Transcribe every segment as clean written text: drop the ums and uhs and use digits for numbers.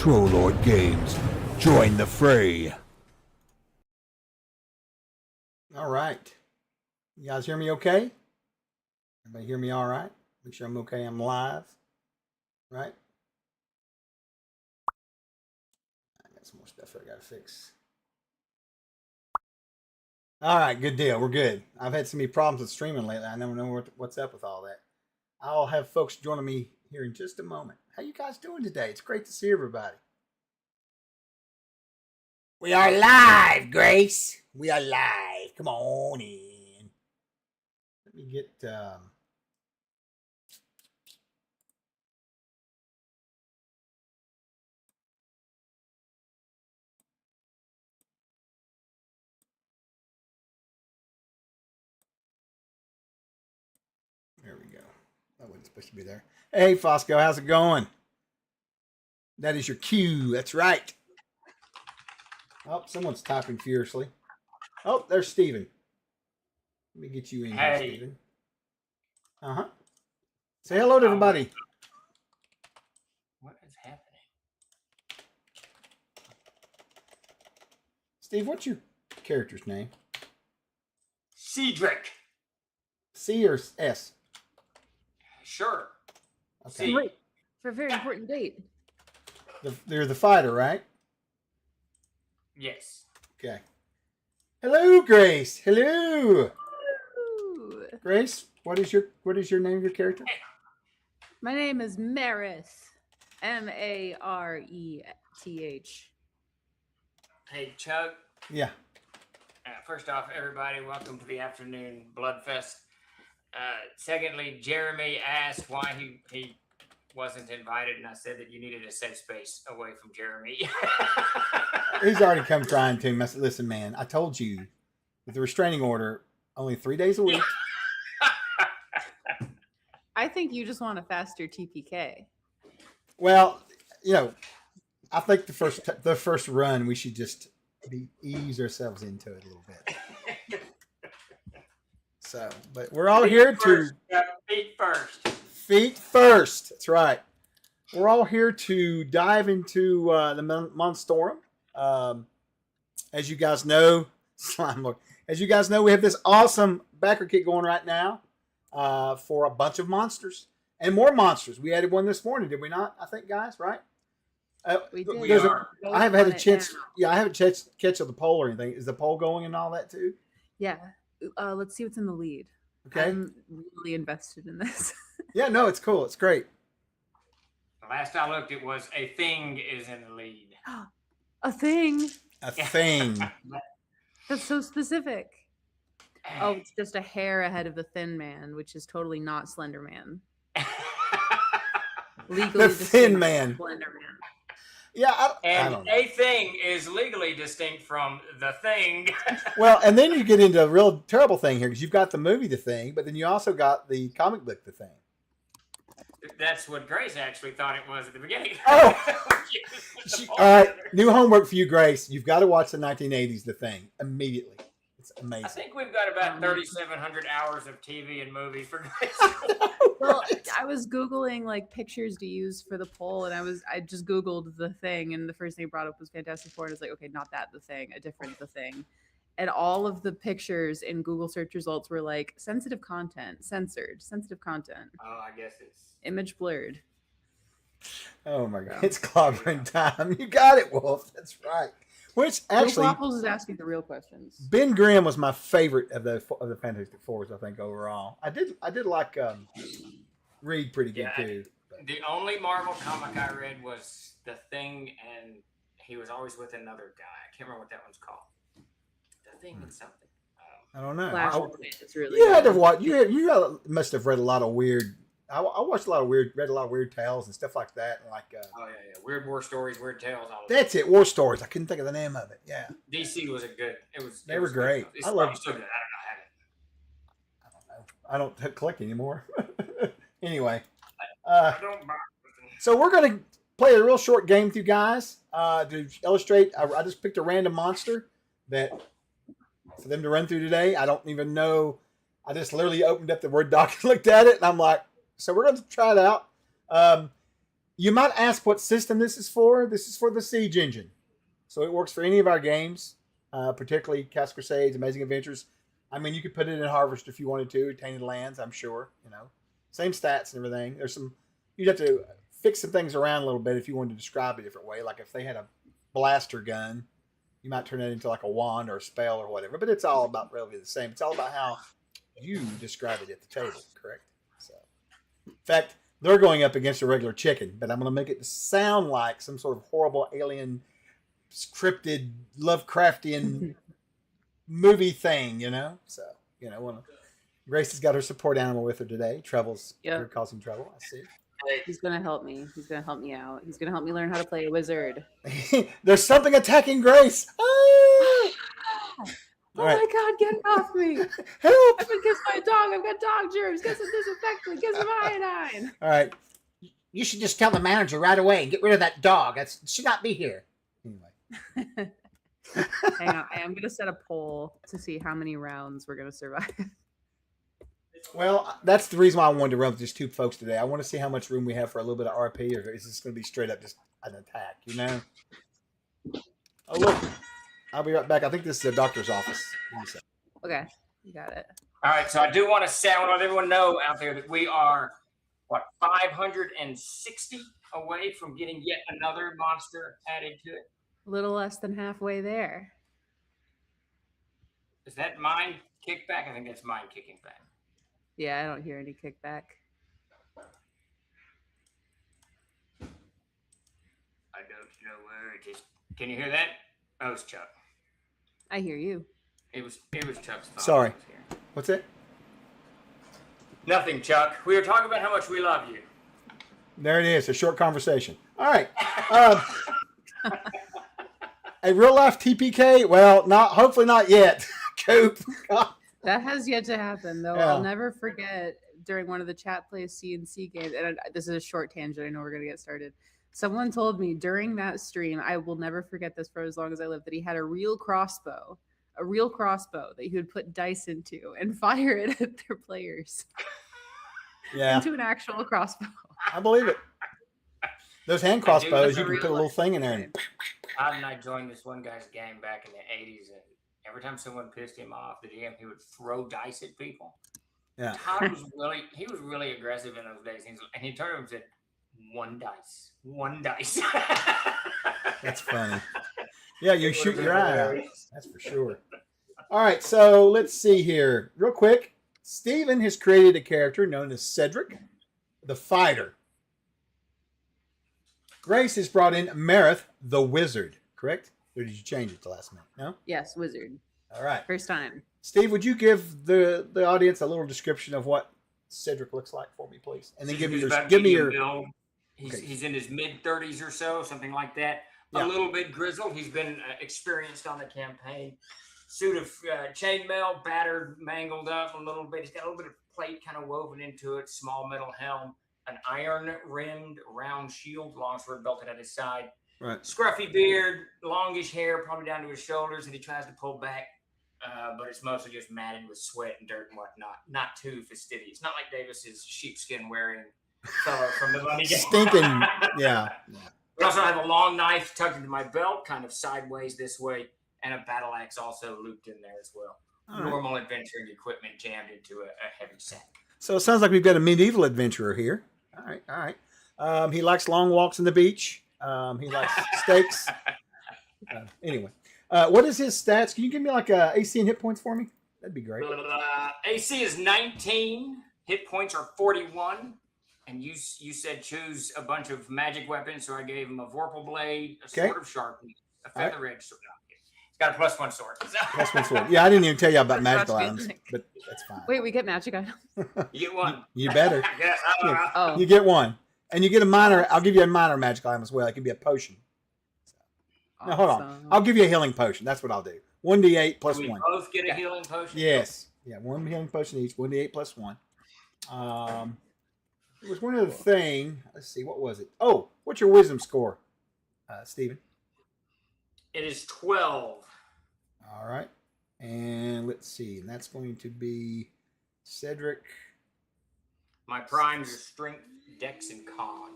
Trollord Games. Join the fray. All right. You guys hear me okay? Everybody hear me all right? Make sure I'm okay. I'm live. Right? I got some more stuff I got to fix. All right. Good deal. We're good. I've had so many problems with streaming lately. I never know what's up with all that. I'll have folks joining me here in just a moment. How you guys doing today? It's great to see everybody. We are live, Grace. We are live. Come on in. Let me get there we go. That wasn't supposed to be there. Hey, Fosco, how's it going? That is your cue. That's right. Oh, someone's typing furiously. Oh, there's Steven. Let me get you in here, Steven. Uh-huh. Say hello to everybody. What is happening? Steve, what's your character's name? Cedric. C or S? Sure. Okay. Wait, for a very important date. You're the fighter, right? Yes. Okay. Hello, Grace. Hello. Ooh. Grace, what is your name of your character? My name is Mareth. Mareth. Hey, Chuck. Yeah. First off, everybody, welcome to the afternoon Bloodfest. Secondly, Jeremy asked why he wasn't invited, and I said that you needed a safe space away from Jeremy. He's already come crying to me. I said, listen, man, I told you with the restraining order, only 3 days a week. I think you just want a faster TPK. Well, I think the first run we should just ease ourselves into it a little bit. So, but we're all here to feet first. Feet first. That's right. We're all here to dive into the Monstorum. As you guys know, we have this awesome backer kit going right now for a bunch of monsters and more monsters. We added one this morning, did we not? I think, guys, right? We did. I haven't had a chance. Yeah, I haven't catch the poll or anything. Is the poll going and all that too? Yeah. Let's see what's in the lead. Okay. I'm really invested in this. Yeah, no, it's cool. It's great. The last I looked, it was a thing is in the lead. A thing. A thing. That's so specific. Oh, it's just a hair ahead of the Thin Man, which is totally not Slender Man. Legally The Thin Man. Slender Man. Yeah, I don't know. A thing is legally distinct from the thing. Well, and then you get into a real terrible thing here because you've got the movie The Thing, but then you also got the comic book The Thing. That's what Grace actually thought it was at the beginning. Oh! All right, new homework for you, Grace. You've got to watch the 1980s The Thing immediately. It's amazing. I think we've got about 3,700 hours of TV and movies for Grace. Well, I was Googling like pictures to use for the poll, and I just Googled The Thing, and the first thing it brought up was Fantastic Four, and I was like, okay, not that The Thing, a different The Thing. And all of the pictures in Google search results were like sensitive content, censored, sensitive content. Oh, I guess it's image blurred. Oh my God, it's clobbering time. You got it, Wolf. That's right. Which actually, Waffles is asking the real questions. Ben Grimm was my favorite of the Fantastic Fours. I think overall, I did like Reed pretty good too. But. The only Marvel comic I read was The Thing, and he was always with another guy. I can't remember what that one's called. The Thing and something. I don't know. It's really you had to watch. You must have read a lot of weird. I watched read a lot of weird tales and stuff like that. And like, oh yeah, weird war stories, weird tales. All that's it, war stories. I couldn't think of the name of it. Yeah, DC was a good. They were great. I love it. I don't know I don't collect anymore. Anyway, I don't mind. So we're gonna play a real short game with you guys to illustrate. I just picked a random monster that for them to run through today. I don't even know. I just literally opened up the Word doc and looked at it, and I'm like. So we're going to try it out. You might ask what system this is for. This is for the Siege engine. So it works for any of our games, particularly Cast Crusades, Amazing Adventures. I mean, you could put it in Harvest if you wanted to, Tainted Lands, I'm sure. Same stats and everything. You'd have to fix some things around a little bit if you wanted to describe it a different way. Like if they had a blaster gun, you might turn it into like a wand or a spell or whatever. But it's all about relatively the same. It's all about how you describe it at the table, correct? So, in fact, they're going up against a regular chicken, but I'm going to make it sound like some sort of horrible alien, scripted, Lovecraftian movie thing, So, Grace has got her support animal with her today. Trouble's here causing trouble. I see. He's gonna help me. He's gonna help me out. He's gonna help me learn how to play a wizard. There's something attacking Grace. Oh right. my God, get off me. Help! I've been kissed by a dog. I've got dog germs. Get some disinfectant. Get some iodine. All right. You should just tell the manager right away and get rid of that dog. It should not be here. Anyway. Hang on. I am going to set a poll to see how many rounds we're going to survive. Well, that's the reason why I wanted to run with just two folks today. I want to see how much room we have for a little bit of RP, or is this going to be straight up just an attack, Oh, look. I'll be right back. I think this is the doctor's office. Okay. You got it. All right. So I do want to let everyone know out there that we are, 560 away from getting yet another monster added to it. A little less than halfway there. Is that mine kickback? I think that's mine kicking back. Yeah, I don't hear any kickback. I don't know where it is. Can you hear that? Oh, it's Chuck. I hear you. It was Chuck's fault. Sorry. What's it? Nothing, Chuck. We were talking about how much we love you. There it is. A short conversation. All right. A real life TPK? Well, hopefully not yet. Coop. That has yet to happen, though. Yeah. I'll never forget during one of the chat plays CNC games, and this is a short tangent. I know we're going to get started. Someone told me during that stream, I will never forget this for as long as I live, that he had a real crossbow that he would put dice into and fire it at their players. Yeah. Into an actual crossbow. I believe it. Those hand crossbows, you can put a little thing in there. And... I joined this one guy's gang back in the 80s, and every time someone pissed him off, the DM, he would throw dice at people. Yeah. Todd was really aggressive in those days. And he turned to him and said, one dice. That's funny. Yeah, you shoot your eye out. That's for sure. All right, so let's see here. Real quick, Steven has created a character known as Cedric, the Fighter. Grace has brought in Marith, the Wizard, correct? Or did you change it the last minute? No? Yes, wizard. All right. First time. Steve, would you give the audience a little description of what Cedric looks like for me, please? And then give me your build. He's in his mid-30s or so, something like that. Yeah. A little bit grizzled. He's been experienced on the campaign. Suit of chainmail, battered, mangled up a little bit. He's got a little bit of plate kind of woven into it, small metal helm, an iron-rimmed round shield, longsword belted at his side. Right. Scruffy beard, longish hair, probably down to his shoulders that he tries to pull back. But it's mostly just matted with sweat and dirt and whatnot. Not too fastidious. Not like Davis's sheepskin wearing fellow from the money game. Stinking, yeah. We also have a long knife tucked into my belt, kind of sideways this way, and a battle axe also looped in there as well. Normal adventuring equipment jammed into a heavy sack. So it sounds like we've got a medieval adventurer here. All right. He likes long walks on the beach. He likes steaks. Anyway, what is his stats? Can you give me like AC and hit points for me? That'd be great. AC is 19. Hit points are 41. And you said choose a bunch of magic weapons, so I gave him a Vorpal blade, a sword of sharpness, a feather edge sword. He's got a +1 sword. +1 sword. Yeah, I didn't even tell you about magical items, but that's fine. Wait, we get magic items? You get one. You better. Oh. You get one. And you get a minor. I'll give you a minor magical item as well. It can be a potion. Now, hold on. I'll give you a healing potion. That's what I'll do. 1d8 plus we 1. Both get a healing potion? Yes. Yeah, one healing potion each. 1d8 plus 1. It was one other thing. Let's see. What was it? Oh, what's your wisdom score, Steven? It is 12. All right. And let's see. And that's going to be Cedric. My primes are strength, dex, and con.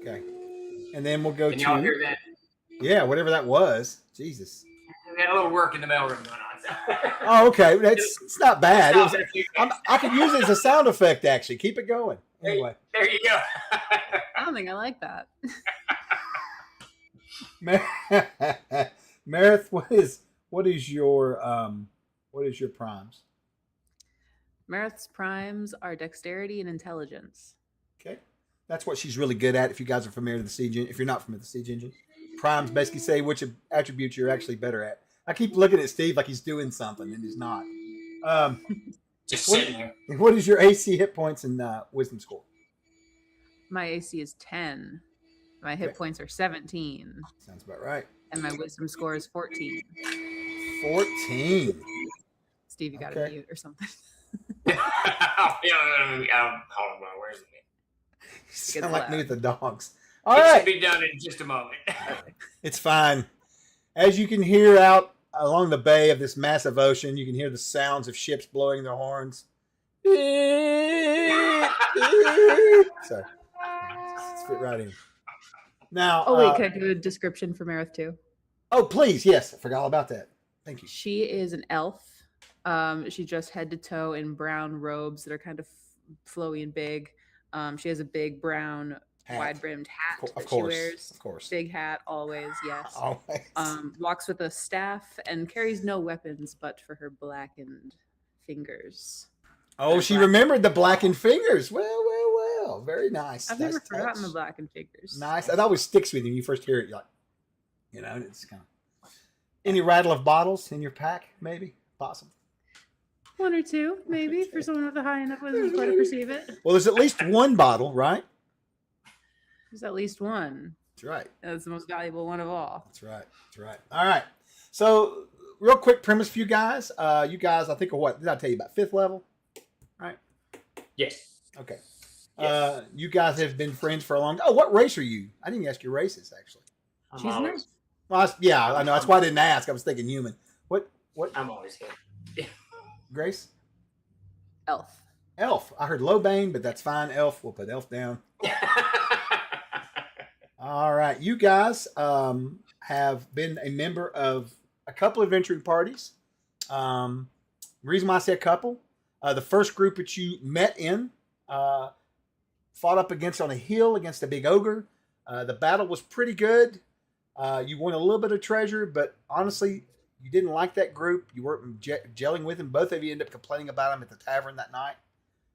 Okay. And then we'll go Can y'all to hear that? yeah, whatever that was. Jesus. We got a little work in the mailroom going on. So. Oh, okay. It's not bad. It Stop was, in a few I could use it as a sound effect. Actually, keep it going. Anyway, There you go. I don't think I like that. Marith, what is your primes? Marith's primes are dexterity and intelligence. Okay, that's what she's really good at. If you guys are familiar with the siege, if you're not familiar with the siege engine, primes basically say which attributes you're actually better at. I keep looking at Steve like he's doing something and he's not. Just sitting here. What is your AC hit points and wisdom score? My AC is 10. My hit points are 17. Sounds about right. And my wisdom score is 14. 14. Steve, you got to mute or something. Hold on, where's it? Sound like me with the dogs. It All right. should be done in just a moment. It's fine. As you can hear out along the bay of this massive ocean, you can hear the sounds of ships blowing their horns. So, let's fit right in. Now, Oh, wait, can I do a description for Marith too? Oh, please. Yes. I forgot all about that. Thank you. She is an elf. She's dressed head to toe in brown robes that are kind of flowy and big. She has a big brown wide-brimmed hat that she wears. Of course. Big hat, always, yes. Always. Walks with a staff and carries no weapons but for her blackened fingers. Oh, she remembered the blackened fingers. Well. Very nice. I've never forgotten the blackened fingers. Nice. It always sticks with you when you first hear it. You're like, it's kind of. Any rattle of bottles in your pack? Maybe. Possible. One or two, maybe, for someone with a high enough wisdom score to perceive it. Well, there's at least one bottle, right? There's at least one. That's right. That's the most valuable one of all. That's right. All right. So, real quick premise for you guys. You guys, I think, are what? Did I tell you about 5th level? Right? Yes. Okay. Yes. You guys have been friends for a long time. Oh, what race are you? I didn't ask your races, actually. She's an elf. Well, I know. That's why I didn't ask. I was thinking human. What? I'm always here. Grace? Elf. Elf. I heard Lobane, but that's fine. Elf. We'll put elf down. All right. You guys have been a member of a couple of adventuring parties. The reason why I say a couple, the first group that you met in fought up on a hill against a big ogre. The battle was pretty good. You won a little bit of treasure, but honestly, you didn't like that group. You weren't gelling with them. Both of you ended up complaining about them at the tavern that night.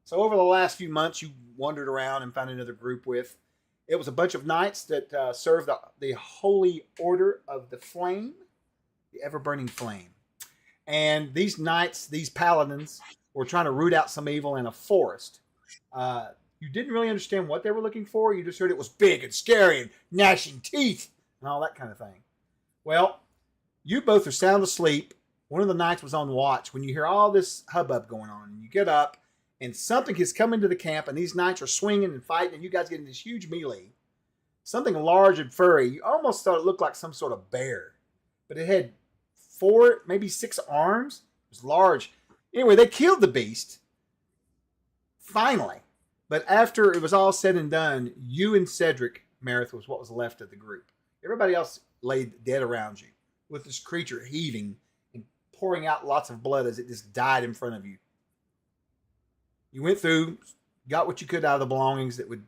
So over the last few months, you wandered around and found another group with. It was a bunch of knights that served the Holy Order of the Flame, the ever-burning flame. And these knights, these paladins, were trying to root out some evil in a forest. You didn't really understand what they were looking for. You just heard it was big and scary and gnashing teeth and all that kind of thing. Well, you both are sound asleep. One of the knights was on watch when you hear all this hubbub going on. You get up, and something has come into the camp, and these knights are swinging and fighting, and you guys get in this huge melee. Something large and furry. You almost thought it looked like some sort of bear, but it had 4, maybe 6 arms. It was large. Anyway, they killed the beast. Finally. But after it was all said and done, you and Cedric, Marith, was what was left of the group. Everybody else lay dead around you, with this creature heaving and pouring out lots of blood as it just died in front of you. You went through, got what you could out of the belongings that would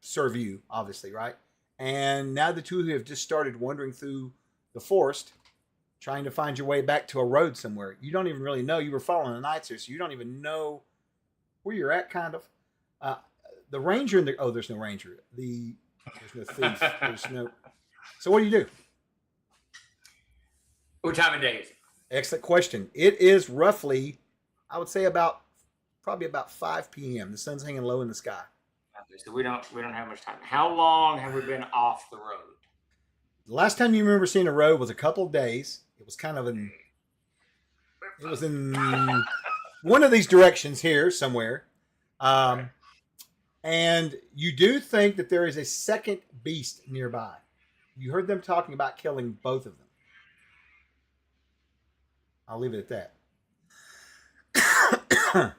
serve you, obviously, right? And now the two of you have just started wandering through the forest, trying to find your way back to a road somewhere. You don't even really know. You were following the knights here, so you don't even know where you're at, kind of. The ranger there's no ranger. There's no thief. There's no. So what do you do? What time of day is it? Excellent question. It is roughly, I would say probably about 5 p.m. The sun's hanging low in the sky. Okay, so we don't have much time. How long have we been off the road? The last time you remember seeing a road was a couple of days. It was kind of in one of these directions here somewhere. And you do think that there is a second beast nearby. You heard them talking about killing both of them. I'll leave it at that. All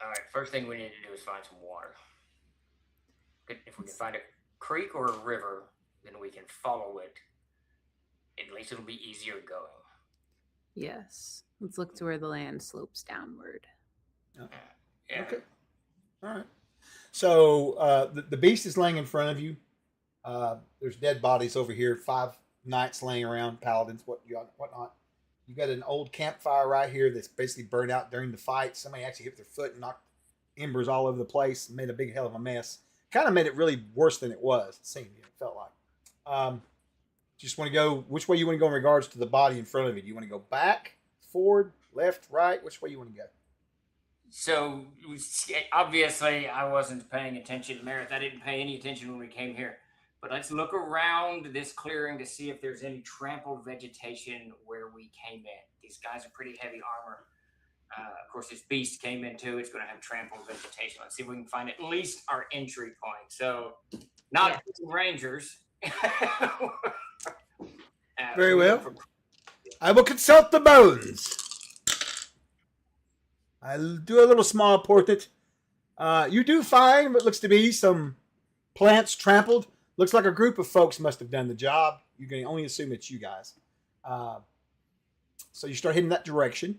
right. First thing we need to do is find some water. If we can find a creek or a river, then we can follow it. At least it'll be easier going. Yes. Let's look to where the land slopes downward. Yeah. Okay. All right. So the beast is laying in front of you. There's dead bodies over here. 5 knights laying around, paladins, whatnot. You got an old campfire right here that's basically burned out during the fight. Somebody actually hit their foot and knocked embers all over the place and made a big hell of a mess. Kind of made it really worse than it was. It seemed, it felt like. Just want to go, which way you want to go in regards to the body in front of you? Do you want to go back, forward, left, right? Which way you want to go? So, obviously, I wasn't paying attention, Meredith. I didn't pay any attention when we came here. But let's look around this clearing to see if there's any trampled vegetation where we came in. These guys are pretty heavy armor. Of course, this beast came in too. It's going to have trampled vegetation. Let's see if we can find at least our entry point. So, not rangers. Very well. I will consult the bones. I'll do a little small portrait. You do find what looks to be some plants trampled. Looks like a group of folks must have done the job. You can only assume it's you guys. So you start heading that direction.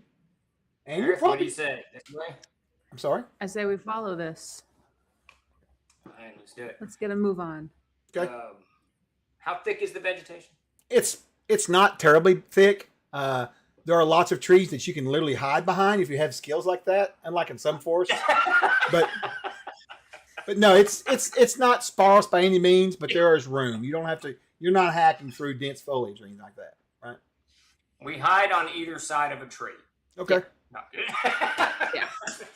And you're What do probably... you say? This way? I'm sorry? I say we follow this. Fine, let's do it. Let's get a move on. Okay. How thick is the vegetation? It's not terribly thick. There are lots of trees that you can literally hide behind if you have skills like that, unlike in some forests. but no, it's not sparse by any means, but there is room. You don't have to. You're not hacking through dense foliage or anything like that, right? We hide on either side of a tree. Okay. No. Yeah.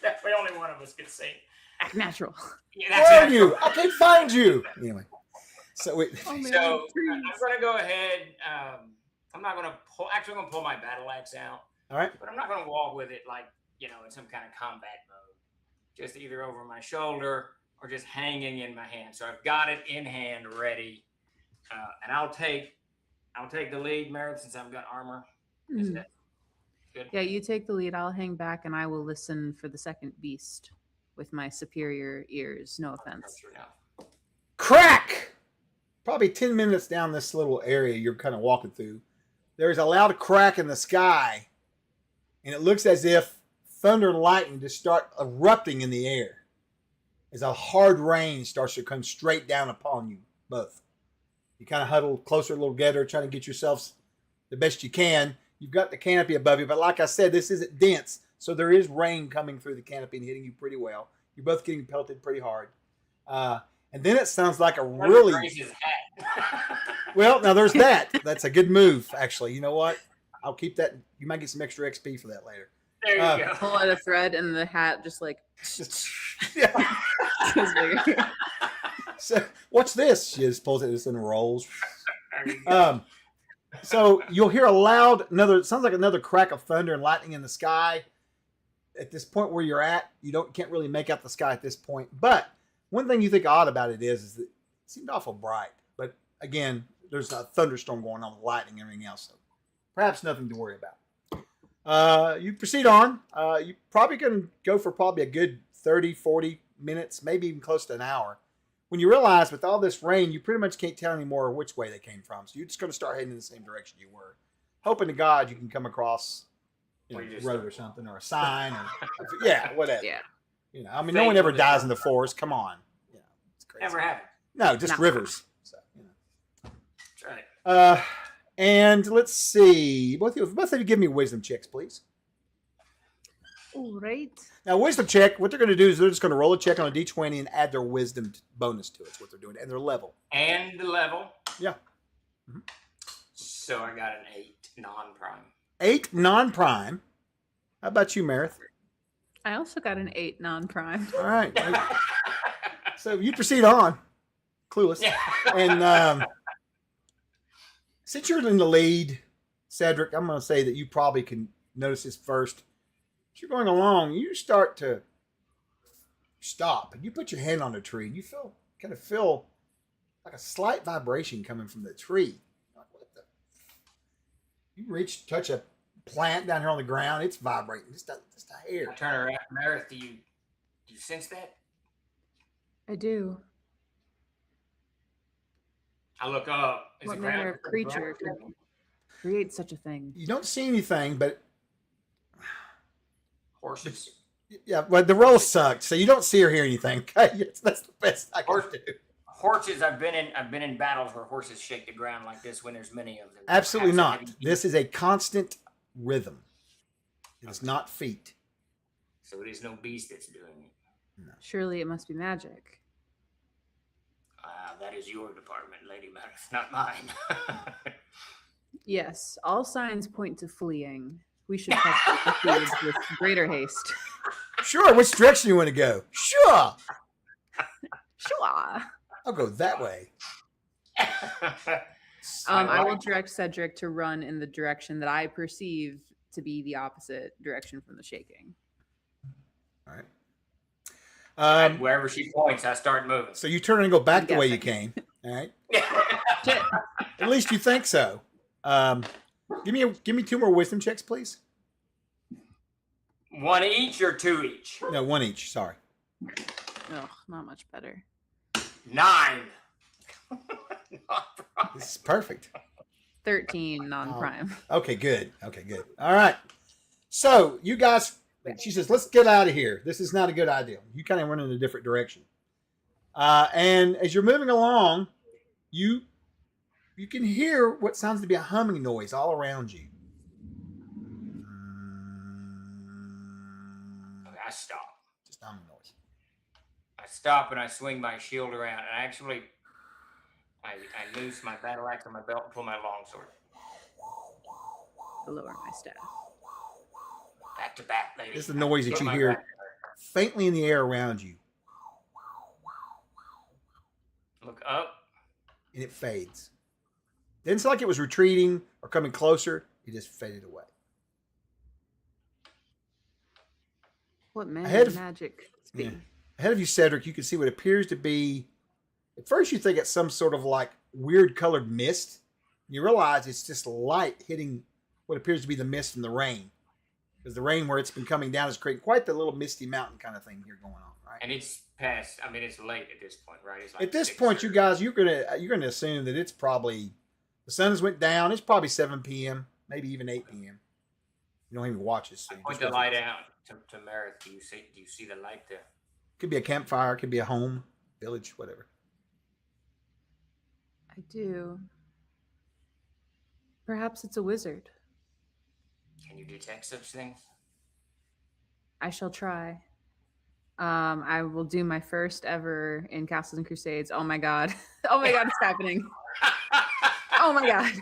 That's the only one of us can see. Act natural. Yeah, Where are it. you? I can't find you. Anyway, so we, So I'm going to go ahead. I'm not going to pull. Actually, I'm going to pull my battle axe out. all right. But I'm not going to walk with it like in some kind of combat mode. Just either over my shoulder or just hanging in my hand. So I've got it in hand, ready, and I'll take the lead, Meredith, since I've got armor. Is that good? Yeah, you take the lead. I'll hang back and I will listen for the second beast with my superior ears. No offense. Crack! Probably 10 minutes down this little area you're kind of walking through, there's a loud crack in the sky, and it looks as if thunder and lightning just start erupting in the air as a hard rain starts to come straight down upon you both. You kind of huddle closer a little together, trying to get yourselves the best you can. You've got the canopy above you, but like I said, this isn't dense, so there is rain coming through the canopy and hitting you pretty well. You're both getting pelted pretty hard. And then it sounds like a really... Well, now there's that. That's a good move, actually. You know what? I'll keep that. You might get some extra XP for that later. There you go. Pull out a thread and the hat just like... Yeah. So, what's this? She just pulls it just and rolls. So you'll hear a loud it sounds like another crack of thunder and lightning in the sky. At this point where you're at, can't really make out the sky at this point. But one thing you think odd about it is that it seemed awful bright. But again, there's a thunderstorm going on with lightning and everything else. So perhaps nothing to worry about. You proceed on. You probably can go for probably a good 30, 40 minutes, maybe even close to an hour. When you realize with all this rain, you pretty much can't tell anymore which way they came from. So you're just going to start heading in the same direction you were. Hoping to God you can come across a road or something, or a sign, or whatever. Yeah. I mean, no one ever dies in the forest. Come on. It's crazy. Never happened. No, just rivers. So, That's right. And let's see. Both of you give me wisdom checks, please. All right. Now, wisdom check, what they're going to do is they're just going to roll a check on a d20 and add their wisdom bonus to it. That's what they're doing. And their level. And the level. Yeah. Mm-hmm. So I got an 8 non-prime. 8 non-prime. How about you, Meredith? I also got an 8 non-prime. All right. So you proceed on. Clueless. And since you're in the lead, Cedric, I'm going to say that you probably can notice this first. As you're going along, you start to stop, and you put your hand on the tree, and you feel like a slight vibration coming from the tree. Like, what the? You touch a plant down here on the ground, it's vibrating, just a hair. I turn around, Meredith, do Do you sense that? I do. I look up. Is What the ground manner of creature could create such a thing? You don't see anything, but Horses. yeah, but the roll sucked, so you don't see or hear anything. Okay, yes, that's the best I can do. Horses. I've been in battles where horses shake the ground like this when there's many of them. Absolutely Perhaps a not. heavy beast. This is a constant rhythm. It is not feet. So it is no beast that's doing it. Surely it must be magic. That is your department, Lady Meredith, not mine. Yes, all signs point to fleeing. We should proceed with greater haste. Sure, which direction you want to go? Sure. Sure. I'll go that way. I will direct Cedric to run in the direction that I perceive to be the opposite direction from the shaking. All right. And wherever she points, I start moving. So you turn and go back I'm the way you guessing. came. All right. Shit. At least you think so. Give me 2 more wisdom checks, please. 1 each or 2 each? No, 1 each. Sorry. Oh, not much better. 9. This is perfect. 13 non-prime. Okay, good. Okay, good. All right. So you guys, she says, let's get out of here. This is not a good idea. You kind of run in a different direction. And as you're moving along, you can hear what sounds to be a humming noise all around you. I stop. Just a humming noise. I stop and I swing my shield around. And actually, I loose my battle axe on my belt and pull my longsword. I lower my staff. Back to back, lady. This is the noise that Get you my hear back. faintly in the air around you, Look up. and it fades. Then it's like it was retreating or coming closer. It just faded away. What man Ahead of of- magic could this be? Yeah. Ahead of you, Cedric, you can see what appears to be. At first, you think it's some sort of like weird colored mist. You realize it's just light hitting what appears to be the mist from the rain. Because the rain, where it's been coming down, is creating quite the little misty mountain kind of thing here going on, right? And it's past. I mean, it's late at this point, right? It's like At this 6 point, or- you guys, you're gonna assume that it's probably the sun has went down. It's probably 7 p.m., maybe even 8 p.m. You don't even watch this. So I you point just the go- light out to Meredith. Do you see the light there? Could be a campfire. Could be a home, village, whatever. I do. Perhaps it's a wizard. Can you detect such things? I shall try. I will do my first ever in Castles and Crusades. Oh my god. Oh my god, it's happening. Oh my god.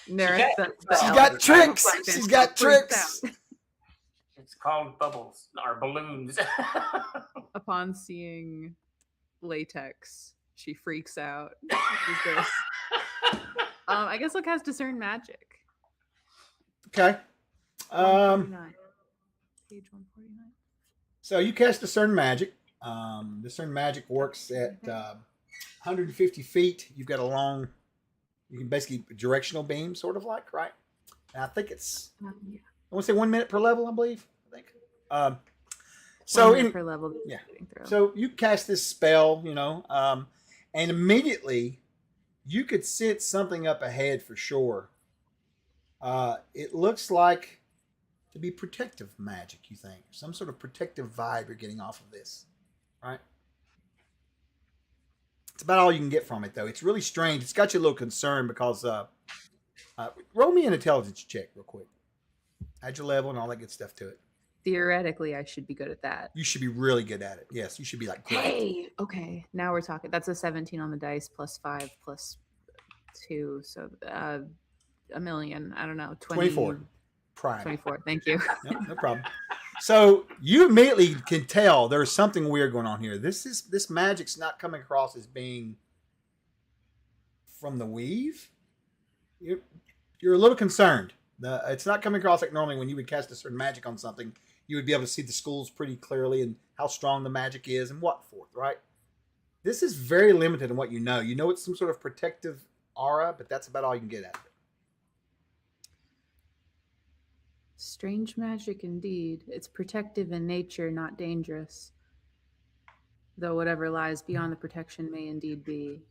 got- She's Oh, got it's tricks. like She's this. got Freaks tricks. out. It's called bubbles or balloons. Upon seeing latex, she freaks out. What is this? I guess I'll cast Discern Magic. Okay. 149. Page 149. So you cast Discern Magic. Discern Magic works at 150 feet. You've got a long, you can basically directional beam, sort of like, right? And I think it's, Yeah. I want to say 1 minute per level, I believe. I think. So One minute in, per level that yeah. you're getting through. so you cast this spell, and immediately you could sense something up ahead for sure. It looks like to be protective magic, you think. Some sort of protective vibe you're getting off of this, right? It's about all you can get from it, though. It's really strange. It's got you a little concerned because roll me an intelligence check real quick. Add your level and all that good stuff to it. Theoretically, I should be good at that. You should be really good at it. Yes, you should be like great. Hey, okay. Now we're talking. That's a 17 on the dice plus 5 plus 2. So a million. I don't know. 24. Prime. 24. Thank you. No, no problem. So you immediately can tell there's something weird going on here. This magic's not coming across as being from the weave. You're a little concerned. It's not coming across like normally when you would cast a certain magic on something, you would be able to see the schools pretty clearly and how strong the magic is and what forth, right? This is very limited in what you know. You know it's some sort of protective aura, but that's about all you can get out of it. Strange magic indeed. It's protective in nature, not dangerous. Though whatever lies beyond the protection may indeed be.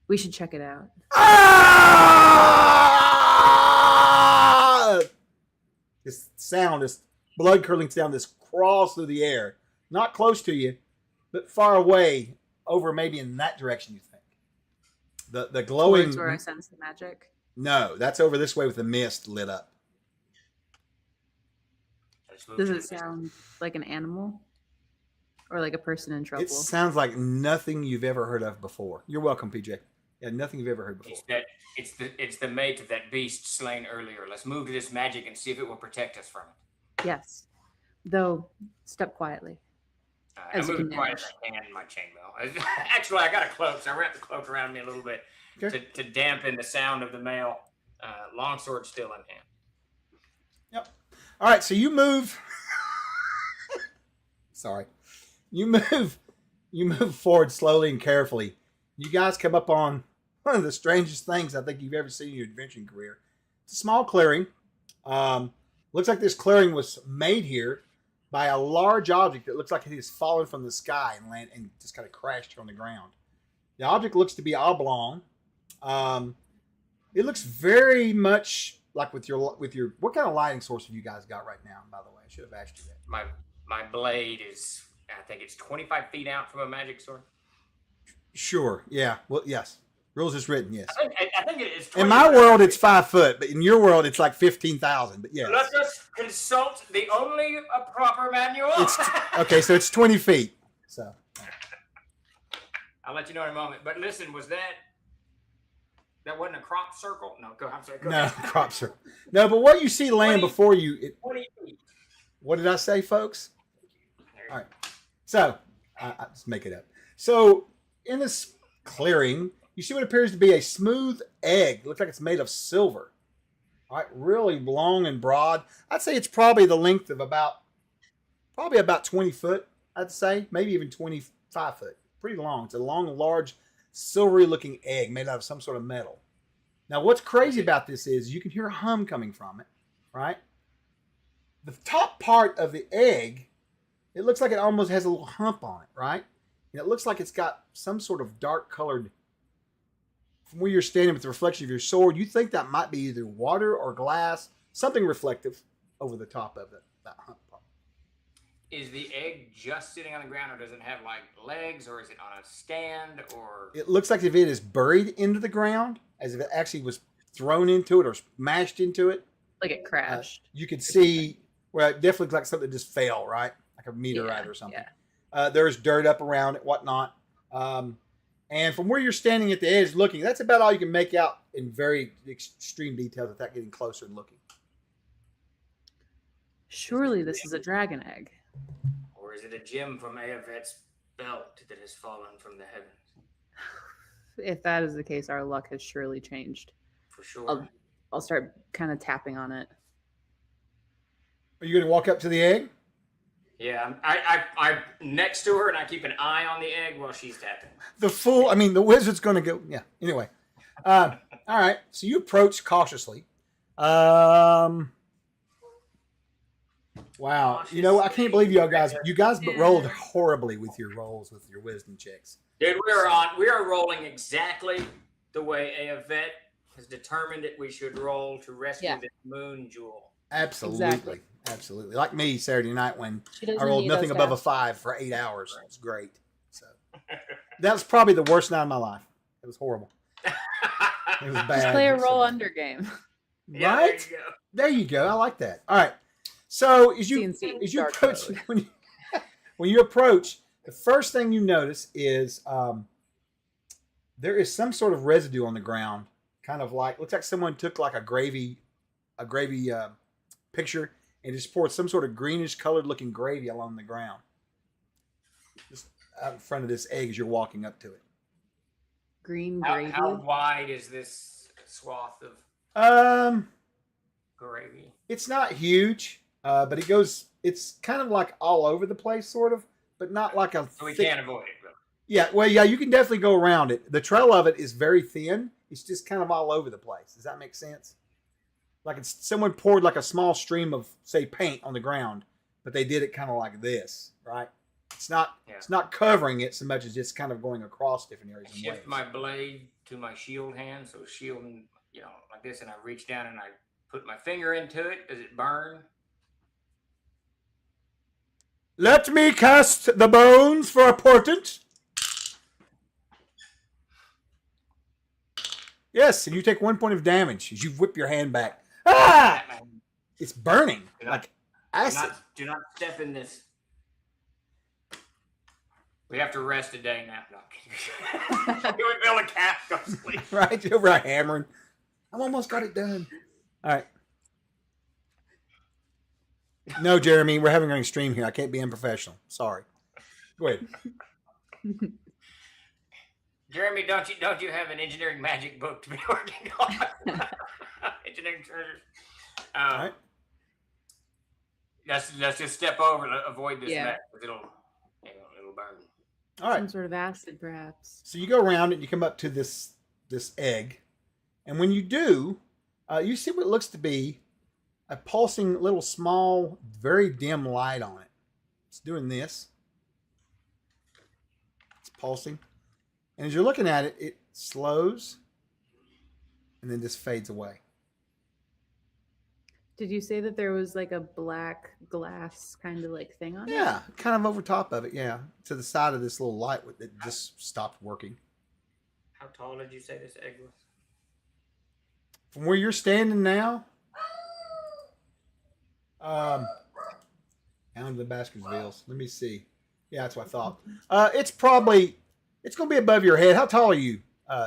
We should check it out. Ah! This sound, this blood curdling sound, this crawls through the air. Not close to you, but far away, over maybe in that direction, you think. The glowing... Towards where I sense the magic? No, that's over this way with the mist lit up. Does it sound like an animal? Or like a person in trouble? It sounds like nothing you've ever heard of before. You're welcome, PJ. Yeah, nothing you've ever heard before. It's the mate of that beast slain earlier. Let's move to this magic and see if it will protect us from it. Yes. Though, step quietly. I'm moving quiet as I can in my chainmail. Actually, I got a cloak, so I wrapped the cloak around me a little bit to dampen the sound of the mail. Longsword still in hand. Yep. All right, so you move. Sorry. You move forward slowly and carefully. You guys come up on one of the strangest things I think you've ever seen in your adventuring career. It's a small clearing. Looks like this clearing was made here by a large object that looks like it has fallen from the sky and just kind of crashed here on the ground. The object looks to be oblong. It looks very much like with your what kind of lighting source have you guys got right now? By the way, I should have asked you that. My blade is, I think it's 25 feet out from a magic sword. Sure. Yeah. Well, yes. Rules is written. Yes. I think it is. In my world, it's 5 foot, but in your world, it's like 15,000. But yeah. Let us consult the only proper manual. Okay, so it's 20 feet. So. I'll let you know in a moment. But listen, was that wasn't a crop circle? No, go. I'm sorry. Go No, ahead. crop circle. No, but what you see land before you. 20 feet. What did I say, folks? All right. So, I just make it up. So, in this clearing, you see what appears to be a smooth egg. It looks like it's made of silver. All right, really long and broad. I'd say it's probably the length of about 20 foot, I'd say. Maybe even 25 foot. Pretty long. It's a long, large, silvery-looking egg made out of some sort of metal. Now, what's crazy about this is you can hear a hum coming from it, right? The top part of the egg, it looks like it almost has a little hump on it, right? And it looks like it's got some sort of dark colored, from where you're standing with the reflection of your sword, you think that might be either water or glass, something reflective over the top of it, that hump part. Is the egg just sitting on the ground, or does it have like legs, or is it on a stand, or? It looks like if it is buried into the ground, as if it actually was thrown into it or smashed into it. Like it crashed. You could see, well, it definitely looks like something just fell, right? Like a meteorite or something. Yeah. There's dirt up around it, whatnot. And from where you're standing at the edge looking, that's about all you can make out in very extreme details without getting closer and looking. Surely this is a dragon egg. Or is it a gem from Ayavet's belt that has fallen from the heavens? If that is the case, our luck has surely changed. For sure. I'll start kind of tapping on it. Are you going to walk up to the egg? Yeah, I'm next to her, and I keep an eye on the egg while she's tapping. The wizard's going to go. Yeah. Anyway. All right. So you approach cautiously. Wow. You know, I can't believe you guys rolled horribly with your rolls, with your wisdom checks. Dude, we are rolling exactly the way Ayavet has determined that we should roll to rescue this moon jewel. Absolutely. Exactly. Absolutely. Like me Saturday night when She doesn't I rolled need nothing us above a guys. 5 for 8 hours. It was great. So that was probably the worst night of my life. It was horrible. It was bad. Just play a It was so roll bad. under game. Yeah, Right? there you go. There you go. I like that. All right. So as you CNC, dark approach, mode. when you approach, the first thing you notice is there is some sort of residue on the ground, kind of like looks like someone took like a gravy picture and just poured some sort of greenish colored looking gravy along the ground, just out in front of this egg as you're walking up to it. Green How, gravy. how wide is this swath of gravy? It's not huge, but it's kind of like all over the place, sort of, but not like a So we thick- can't avoid it. But Yeah, well, yeah, you can definitely go around it. The trail of it is very thin. It's just kind of all over the place. Does that make sense? like it's someone poured like a small stream of, say, paint on the ground, but they did it kind of like this, right? It's not covering it so much as just kind of going across different areas. I shift my blade to my shield hand, so shielding, like this, and I reach down and I put my finger into it. Does it burn? Let me cast the bones for a portent. Yes, and you take 1 point of damage as you whip your hand back. Ah! It's burning like acid. Do not step in this. We have to rest a day now. No, I'm kidding. We build a cat, go to sleep. Right, you're over hammering. I almost got it done. All right. No, Jeremy, we're having an extreme here. I can't be unprofessional. Sorry. Go ahead. Jeremy, don't you have an engineering magic book to be working on? Engineering treasures. All right. Let's just step over to avoid this mess. It'll burn. All right. Some sort of acid, perhaps. So you go around and you come up to this egg, and when you do, you see what looks to be a pulsing little small, very dim light on it. It's doing this. It's pulsing. And as you're looking at it, it slows and then just fades away. Did you say that there was like a black glass kind of like thing on it? Yeah, kind of over top of it, yeah. To the side of this little light that just stopped working. How tall did you say this egg was? From where you're standing now, down to the Baskervilles. Let me see. Yeah, that's what I thought. It's going to be above your head. How tall are you,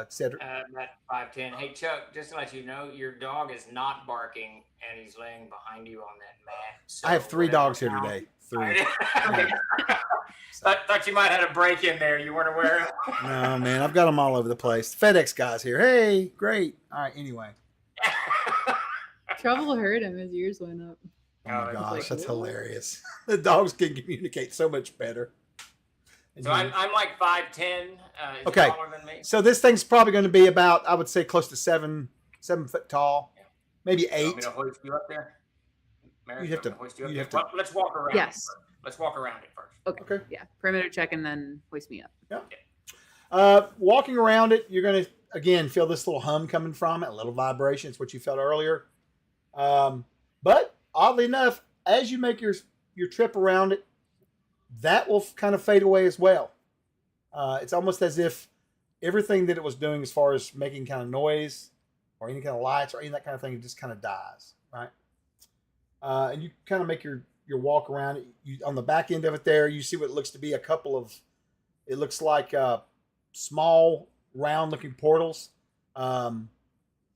Cedric? About 5'10". Hey, Chuck, just to let you know, your dog is not barking, and he's laying behind you on that mat. So I have 3 dogs here today. 3. Yeah. Thought you might have had a break in there. You weren't aware of. No, man, I've got them all over the place. FedEx guy's here. Hey, great. All right, anyway. Trouble heard him. His ears went up. Oh, my gosh, like, that's whoa. hilarious. The dogs can communicate so much better. So I'm like 5'10". Okay. Taller than me. So this thing's probably going to be about, I would say, close to 7 foot tall, maybe 8. You want me to hoist you up there? Mary, You have to- hoist you up you there? have to- Well, let's walk around. Yes. It first. Let's walk around it first. Okay. Yeah. Perimeter check and then hoist me up. Walking around it, you're going to, again, feel this little hum coming from it, a little vibration. It's what you felt earlier. But oddly enough, as you make your trip around it, that will kind of fade away as well. It's almost as if everything that it was doing as far as making kind of noise or any kind of lights or any of that kind of thing, it just kind of dies, right? And you kind of make your walk around it. On the back end of it there, you see what looks to be a couple of, it looks like small, round-looking portals,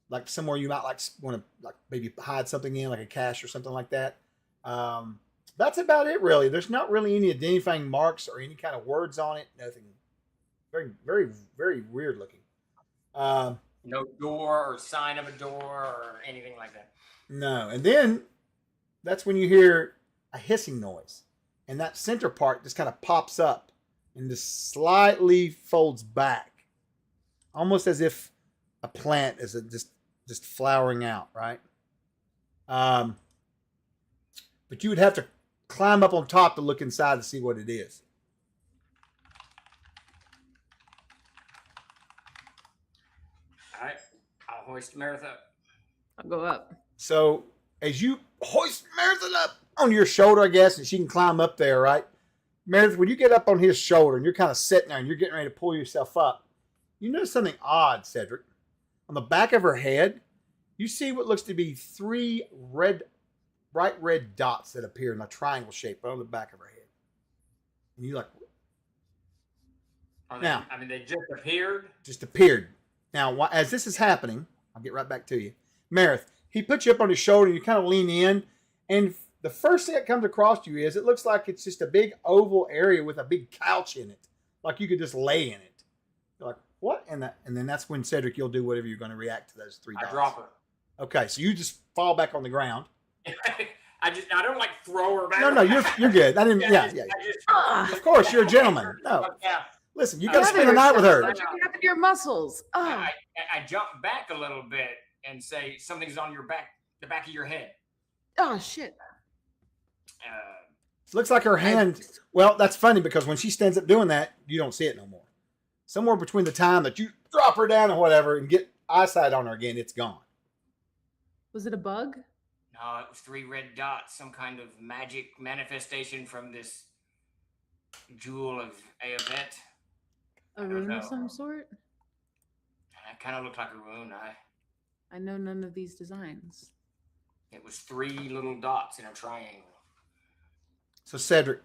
like somewhere you might want to maybe hide something in, like a cache or something like that. That's about it, really. There's not really any identifying marks or any kind of words on it. Nothing. Very, very, very weird looking. No door or sign of a door or anything like that. No. And then that's when you hear a hissing noise. And that center part just kind of pops up and just slightly folds back. Almost as if a plant is just flowering out, right? But you would have to climb up on top to look inside to see what it is. All right. I'll hoist Meredith up. I'll go up. So as you hoist Meredith up on your shoulder, I guess, and she can climb up there, right? Meredith, when you get up on his shoulder and you're kind of sitting there and you're getting ready to pull yourself up, you notice something odd, Cedric. On the back of her head, you see what looks to be 3 bright red dots that appear in a triangle shape on the back of her head. And you're like, now, they just appeared. just appeared. Now, as this is happening, I'll get right back to you. Meredith, he puts you up on his shoulder and you kind of lean in. And the first thing that comes across you is it looks like it's just a big oval area with a big couch in it. Like you could just lay in it. You're like, what? And then that's when, Cedric, you'll do whatever you're going to react to those 3 dots. I drop her. Okay, so you just fall back on the ground. I don't like throw her back. No, you're good. I didn't. Yeah. Of course, you're a gentleman. No, Yeah. listen, you got to spend the night with her. What happened to your muscles? Oh, I jump back a little bit and say something's on your back. the back of your head. Oh shit. It looks like her hand. Well, that's funny because when she stands up doing that, you don't see it no more. Somewhere between the time that you drop her down or whatever and get eyesight on her again, it's gone. Was it a bug? No, it was 3 red dots, some kind of magic manifestation from this jewel of Aevet. A rune of some sort? It kind of looked like a rune. I know none of these designs. It was 3 little dots in a triangle. So Cedric,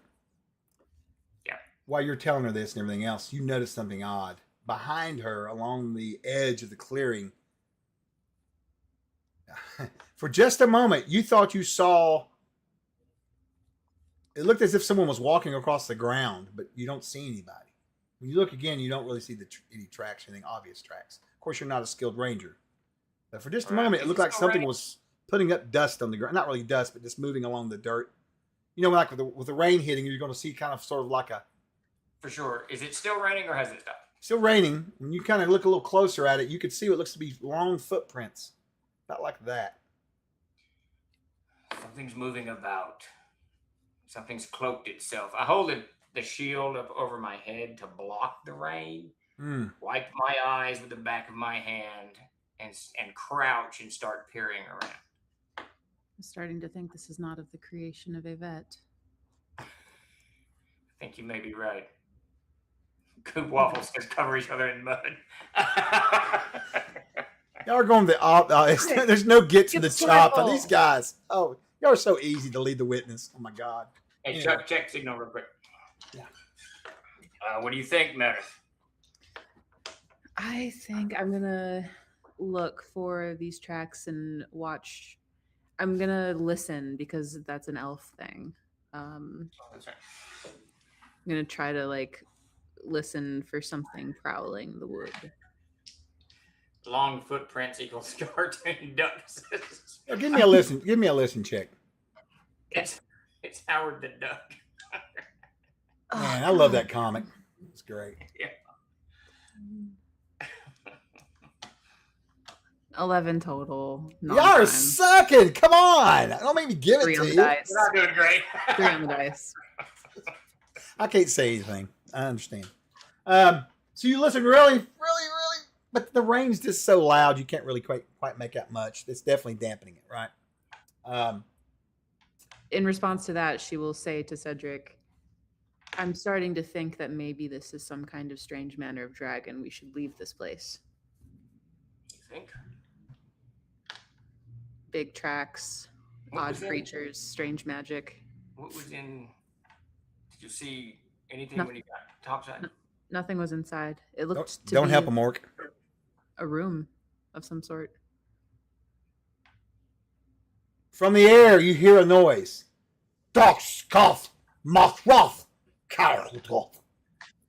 Yeah. while you're telling her this and everything else, you notice something odd. Behind her, along the edge of the clearing, for just a moment, you thought you saw. It looked as if someone was walking across the ground, but you don't see anybody. When you look again, you don't really see any tracks, anything obvious tracks. Of course, you're not a skilled ranger. But for just a moment, it looked like something was putting up dust on the ground. Not really dust, but just moving along the dirt. You know, like with the rain hitting, you're going to see kind of sort of like a... For sure. Is it still raining or has it stopped? Still raining. When you kind of look a little closer at it, you could see what looks to be long footprints. About like that. Something's moving about. Something's cloaked itself. I hold the shield up over my head to block the rain. Wipe my eyes with the back of my hand and crouch and start peering around. I'm starting to think this is not of the creation of Yvette. I think you may be right. Coop waffles just cover each other in mud. Y'all are going there's no get to the chop of these guys. Oh, y'all are so easy to lead the witness. Oh my God. Hey, Yeah. Chuck, check signal real quick. Yeah. What do you think, Meredith? I think I'm gonna look for these tracks and watch. I'm gonna listen because that's an elf thing. That's right. I'm gonna try to like listen for something prowling the wood. Long footprints equals cartoon ducks. Yeah, give me a listen. Give me a listen check. It's Howard the Duck. Man, I love that comic. It's great. Yeah. 11 total. Y'all are sucking. Come on. Don't make me give it 3 to on the you. dice. You're not doing great. 3 on the dice. I can't say anything. I understand. So you listen really, but the rain's just so loud you can't really quite make out much. It's definitely dampening it, right? In response to that, she will say to Cedric, I'm starting to think that maybe this is some kind of strange manner of dragon. We should leave this place. You think? Big tracks, What odd was in- creatures, strange magic. What was in? Did you see anything No. when you got topside? Nothing was inside. It looked to Don't be help him, Orc. a room of some sort. From the air, you hear a noise. Dox, cough, moth, roth, carol,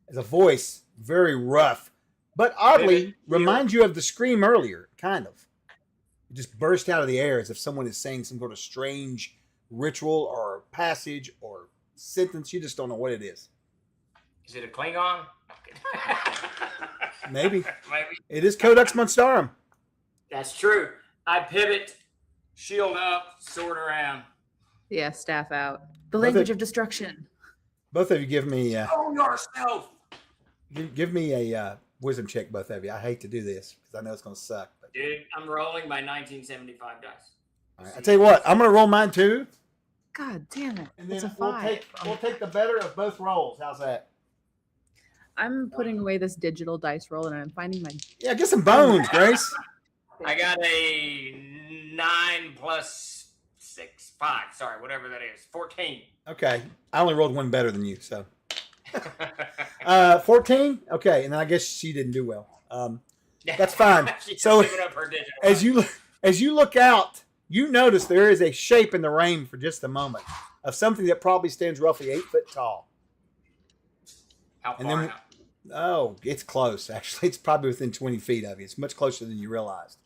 It's a voice, very rough, but oddly reminds you of the scream earlier, kind of. It just burst out of the air as if someone is saying some sort of strange ritual or passage or sentence. You just don't know what it is. Is it a Klingon? Maybe. Maybe. It is Codex Monstorum. That's true. I pivot, shield up, sword around. Yeah, staff out. The Both language of- of destruction. Both of you give me Know yourself. give me a wisdom check, both of you. I hate to do this because I know it's going to suck. But, Dude, I'm rolling my 1975 dice. all right. I tell you what, I'm going to roll mine too. God damn it. And It's then a 5. we'll take the better of both rolls. How's that? I'm putting away this digital dice roll and I'm finding my. Yeah, get some bones, Grace. I got a 9 plus 6, 5. Sorry, whatever that is. 14. Okay. I only rolled one better than you, so 14? Okay, and then I guess she didn't do well. That's fine. She's So, giving up her digital as you look out, you notice there is a shape in the rain for just a moment of something that probably stands roughly 8 foot tall. How and far then- out? Oh, it's close, actually. It's probably within 20 feet of you. It's much closer than you realized.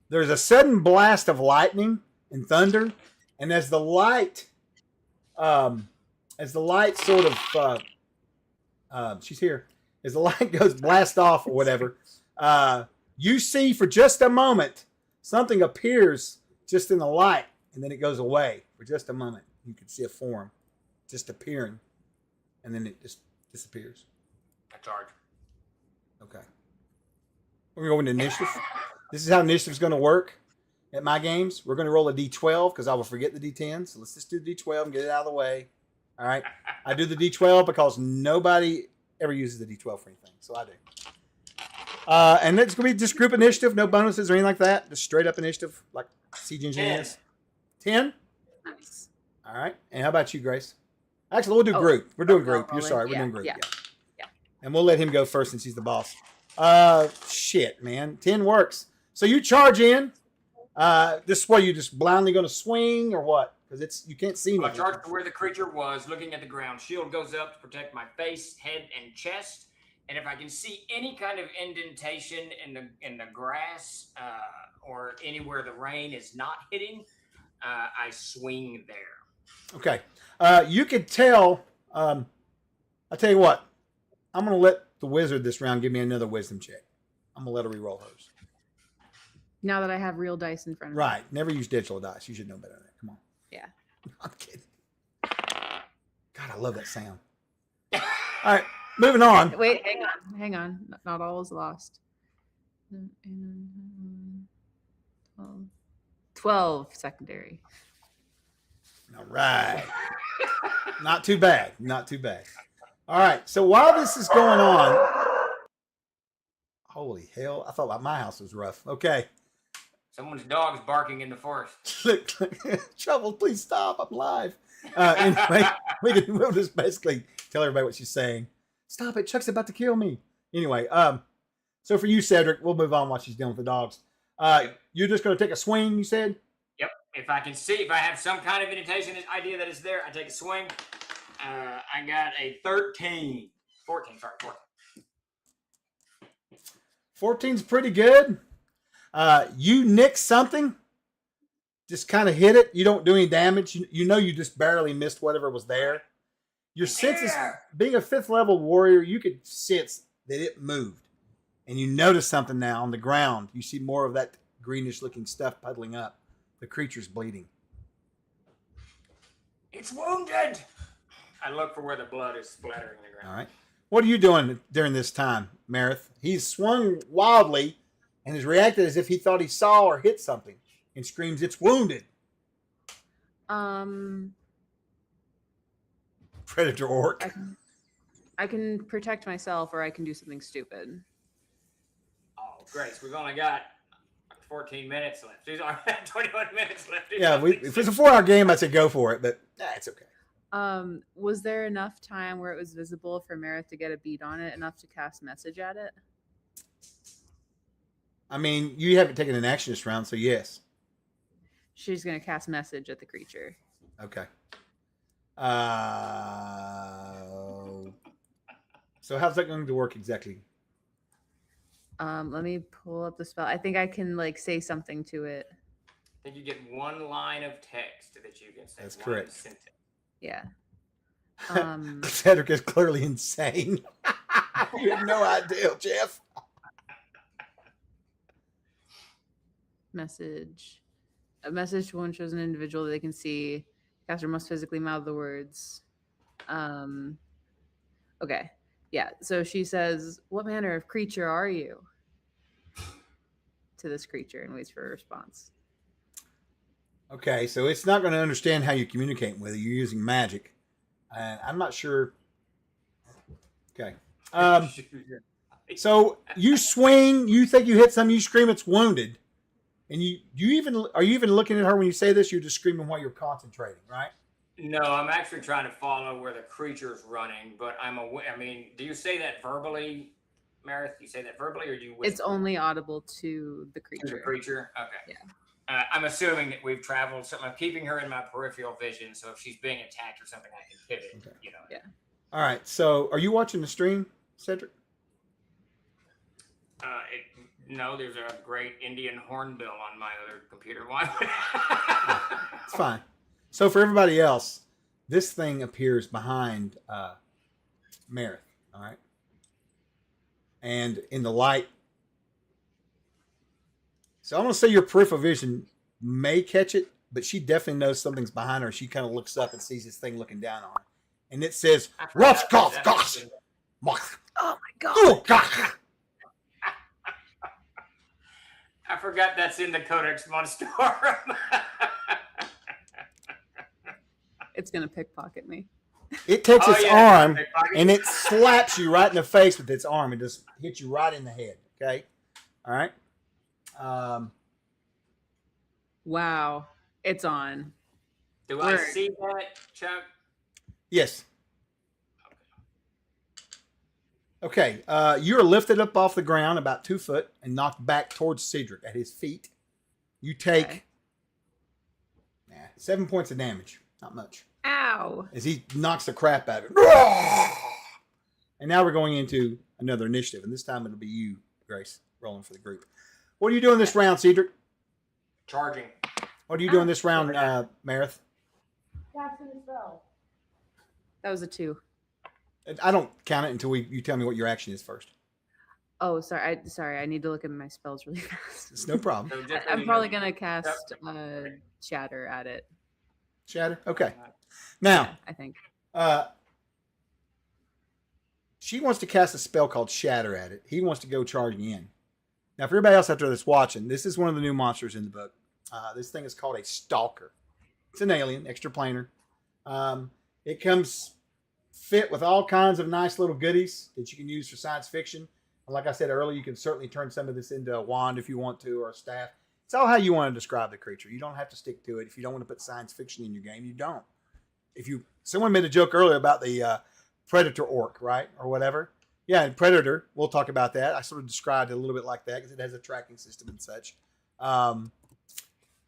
There's a sudden blast of lightning and thunder, and as the light sort of she's here. As the light goes blast off or whatever, you see for just a moment something appears just in the light, and then it goes away for just a moment. You can see a form just appearing, and then it just disappears. I charge. Okay. We're going to initiative. This is how initiative's going to work at my games. We're going to roll a d12 because I will forget the d10. So let's just do the d12 and get it out of the way. All right. I do the d12 because nobody ever uses the d12 for anything. So I do. And it's going to be just group initiative, no bonuses or anything like that. Just straight up initiative, like Siege Engineers. 10? Nice. All right. And how about you, Grace? Actually, we'll do group. We're doing group. You're rolling. sorry. We're Yeah, doing group. yeah. Yeah. And we'll let him go first since he's the boss. Shit, man. 10 works. So you charge in. This is what you just blindly going to swing or what? Because you can't see I nothing. charge to where the creature was, looking at the ground. Shield goes up to protect my face, head, and chest. And if I can see any kind of indentation in the grass or anywhere the rain is not hitting, I swing there. Okay. You could tell. I'll tell you what. I'm going to let the wizard this round give me another wisdom check. I'm going to let her re-roll hers. Now that I have real dice in front of me. Right. Never use digital dice. You should know better than that. Come on. Yeah. I'm kidding. God, I love that sound. All right. Moving on. Wait, hang on. Not all is lost. 12 secondary. All right. Not too bad. Not too bad. All right. So while this is going on, holy hell, I thought like my house was rough. Okay. Someone's dog's barking in the forest. Trouble, please stop. I'm live. Anyway, we'll just basically tell everybody what she's saying. Stop it. Chuck's about to kill me. Anyway, so for you, Cedric, we'll move on while she's dealing with the dogs. You're just going to take a swing, you said? Yep. If I can see, if I have some kind of indentation idea that it's there, I take a swing. I got a 14. 14, sorry, 14. 14's pretty good. You nick something, just kind of hit it. You don't do any damage. You know you just barely missed whatever was there. Your senses, being a 5th level warrior, you could sense that it moved. And you notice something now on the ground. You see more of that greenish looking stuff puddling up. The creature's bleeding. It's wounded. I look for where the blood is splattering the ground. All right. What are you doing during this time, Marith? He's swung wildly and has reacted as if he thought he saw or hit something and screams, "It's wounded." Predator orc. I can protect myself or I can do something stupid. Oh, Grace, we've only got 14 minutes left. There's 21 minutes left. Yeah, if it's a 4-hour game, I'd say go for it, but it's okay. Was there enough time where it was visible for Marith to get a beat on it, enough to cast message at it? I mean, you haven't taken an action this round, so yes. She's going to cast message at the creature. Okay. So how's that going to work exactly? Let me pull up the spell. I think I can say something to it. I think you get one line of text that you can say. That's correct. Sentence. Yeah. Cedric is clearly insane. You have no idea, Jeff. Message. A message to one chosen individual that they can see. Caster must physically mouth the words. Okay. Yeah. So she says, "What manner of creature are you?" to this creature and waits for a response. Okay, so it's not going to understand how you communicate with it. You're using magic. And I'm not sure. Okay. So you swing, you think you hit something, you scream it's wounded. And are you even looking at her when you say this? You're just screaming while you're concentrating, right? No, I'm actually trying to follow where the creature's running, but I'm aware. I mean, do you say that verbally, Marith? You say that verbally, or do you whisper? It's only audible to the To creature. the creature? Okay. Yeah. I'm assuming that we've traveled, so I'm keeping her in my peripheral vision, so if she's being attacked or something, I can pivot. Okay. Yeah. All right, so are you watching the stream, Cedric? No, there's a great Indian hornbill on my other computer. Why? It's fine. So for everybody else, this thing appears behind Marith, all right? And in the light. So I'm going to say your peripheral vision may catch it, but she definitely knows something's behind her. She kind of looks up and sees this thing looking down on her. And it says, "What's gosh, gosh, Oh my god. oh gosh." I forgot that's in the Codex Monstorum. It's gonna pickpocket me. It takes Oh, its yeah, arm and it slaps you right in the face with its arm. It just hits you right in the head. Okay. All right. Wow. It's on. Do I Word. see that, Chuck? Yes. Okay. You're lifted up off the ground about 2 foot and knocked back towards Cedric at his feet. You take Okay. 7 points of damage. Not much. Ow. As he knocks the crap out of it. And now we're going into another initiative. And this time it'll be you, Grace, rolling for the group. What are you doing this round, Cedric? Charging. What are you doing this round, Marith? That was a 2. I don't count it until you tell me what your action is first. Oh, sorry. I need to look at my spells really fast. It's no problem. So just so I'm you probably know, gonna cast Shatter at it. Shatter? Okay. Now, Yeah, I think. she wants to cast a spell called Shatter at it. He wants to go charging in. Now, for everybody else out there that's watching, this is one of the new monsters in the book. This thing is called a Stalker. It's an alien, extraplanar. It comes fit with all kinds of nice little goodies that you can use for science fiction. And like I said earlier, you can certainly turn some of this into a wand if you want to, or a staff. It's all how you want to describe the creature. You don't have to stick to it. If you don't want to put science fiction in your game, you don't. Someone made a joke earlier about the predator orc, right, or whatever. Yeah, and predator. We'll talk about that. I sort of described it a little bit like that because it has a tracking system and such.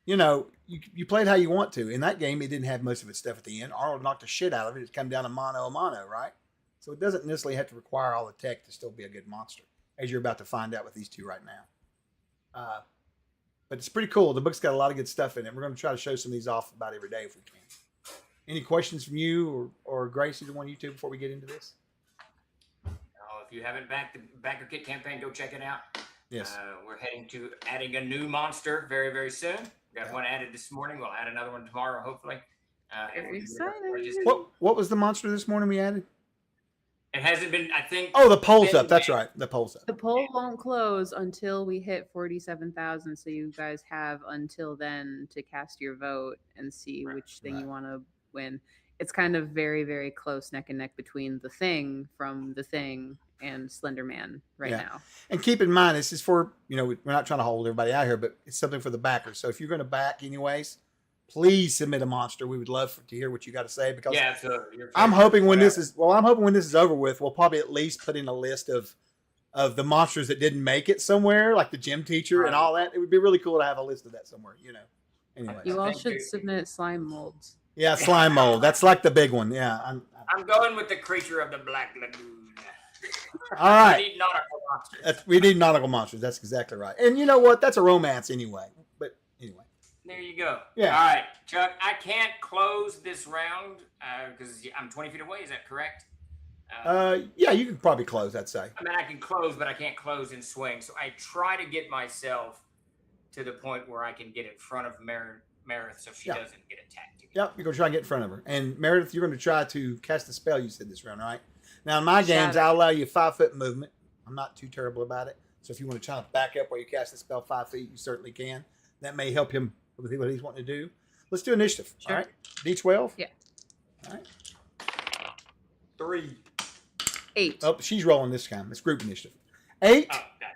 You played how you want to. In that game, it didn't have most of its stuff at the end. Arnold knocked the shit out of it. It's come down to mono a mono, right? So it doesn't necessarily have to require all the tech to still be a good monster, as you're about to find out with these two right now. But it's pretty cool. The book's got a lot of good stuff in it. We're going to try to show some of these off about every day if we can. Any questions from you or Grace, either one of you two, before we get into this? if you haven't backed the Backer Kit campaign, go check it out. Yes. We're heading to adding a new monster very, very soon. We got one added this morning. We'll add another one tomorrow, hopefully. Very exciting. What was the monster this morning we added? It hasn't been, I think. Oh, the poll's up. That's right. The poll's up. The poll won't close until we hit 47,000. So you guys have until then to cast your vote and see which thing you want to win. It's kind of very, very close neck and neck between the Thing from the Thing and Slender Man now. And keep in mind, this is for, we're not trying to hold everybody out here, but it's something for the backers. So if you're going to back anyways, please submit a monster. We would love to hear what you got to say, because I'm hoping when this is over with, we'll probably at least put in a list of the monsters that didn't make it somewhere, like the gym teacher and all that. It would be really cool to have a list of that somewhere, Anyway. You all should submit slime molds. Yeah, slime mold. That's like the big one. Yeah. I'm going with the creature of the Black Lagoon. All right. We need nautical monsters. We need nautical monsters. That's exactly right. And you know what? That's a romance anyway. But anyway. There you go. Yeah. All right, Chuck, I can't close this round because I'm 20 feet away. Is that correct? Yeah, you can probably close, I'd say. I mean, I can close, but I can't close and swing. So I try to get myself to the point where I can get in front of Meredith so she doesn't get attacked again. Yep, you're going to try and get in front of her. And Meredith, you're going to try to cast a spell you said this round, right? Now, in my games, I'll allow you 5-foot movement. I'm not too terrible about it. So if you want to try to back up while you cast the spell 5 feet, you certainly can. That may help him with what he's wanting to do. Let's do initiative. Sure. All right? D12? Yeah. All right. 3. 8. Oh, she's rolling this time. It's group initiative. 8. Oh, God.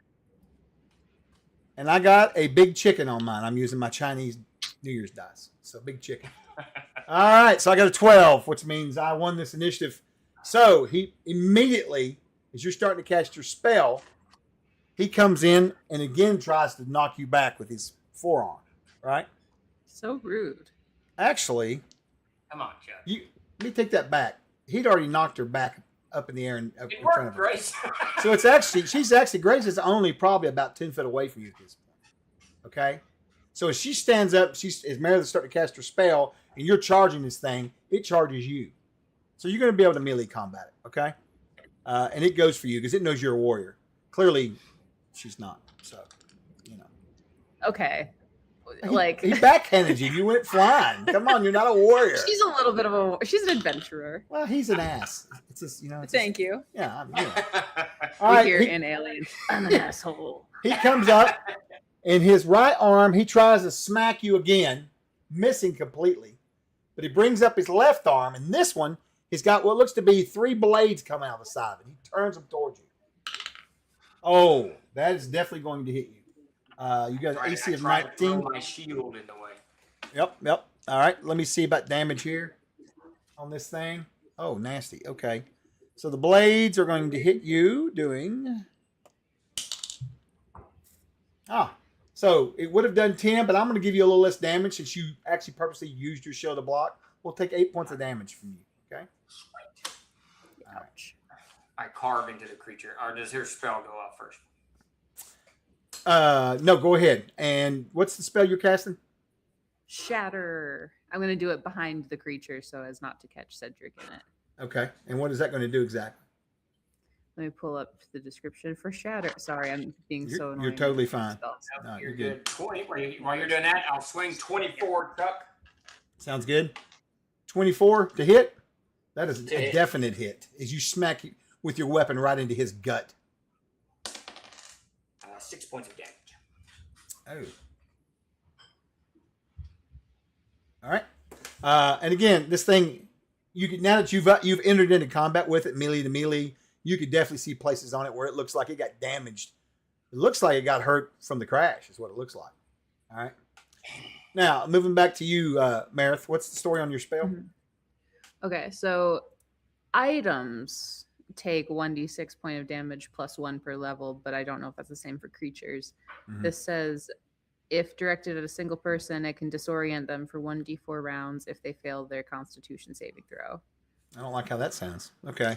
And I got a big chicken on mine. I'm using my Chinese New Year's dice. So big chicken. All right. So I got a 12, which means I won this initiative. So he immediately, as you're starting to cast your spell, he comes in and again tries to knock you back with his forearm. Right? So rude. Actually, Come on, Chuck. let me take that back. He'd already knocked her back up in the air and up It in front of worked, her. Grace. So Grace is only probably about 10 foot away from you at this point. Okay? So as she stands up, as Meredith's starting to cast her spell, and you're charging this thing, it charges you. So you're going to be able to melee combat it, okay? And it goes for you because it knows you're a warrior. Clearly, she's not. So, Okay. like He backhanded you. You went flying. Come on, you're not a warrior. she's a little bit of she's an adventurer. Well, he's an ass. It's just, it's Thank you. Yeah. All We right. hear in Aliens. I'm an asshole. He comes up, and his right arm, he tries to smack you again, missing completely. But he brings up his left arm, and this one, he's got what looks to be 3 blades coming out of the side of it. He turns them towards you. Oh, that is definitely going to hit you. You got an AC of 19. My shield in the way. Yep. All right, let me see about damage here on this thing. Oh, nasty. Okay. So the blades are going to hit you doing... So it would have done 10, but I'm going to give you a little less damage since you actually purposely used your shield to block. We'll take 8 points of damage from you. Okay? Ouch. I carve into the creature. Or does her spell go off first? No, go ahead. And what's the spell you're casting? Shatter. I'm going to do it behind the creature so as not to catch Cedric in it. Okay. And what is that going to do exactly? Let me pull up the description for Shatter. Sorry, I'm being so annoying. You're totally fine. No, you're good. 20. While you're doing that, I'll swing 24, Chuck. Sounds good. 24 to hit. That is a definite hit. As you smack with your weapon right into his gut. 6 points of damage. Oh. All right. And again, this thing, now that you've entered into combat with it, melee to melee, you could definitely see places on it where it looks like it got damaged. It looks like it got hurt from the crash, is what it looks like. All right. Now, moving back to you, Marith, what's the story on your spell? Mm-hmm. Okay, so items take 1d6 point of damage plus 1 per level, but I don't know if that's the same for creatures. Mm-hmm. This says if directed at a single person, it can disorient them for 1d4 rounds if they fail their constitution saving throw. I don't like how that sounds. Okay.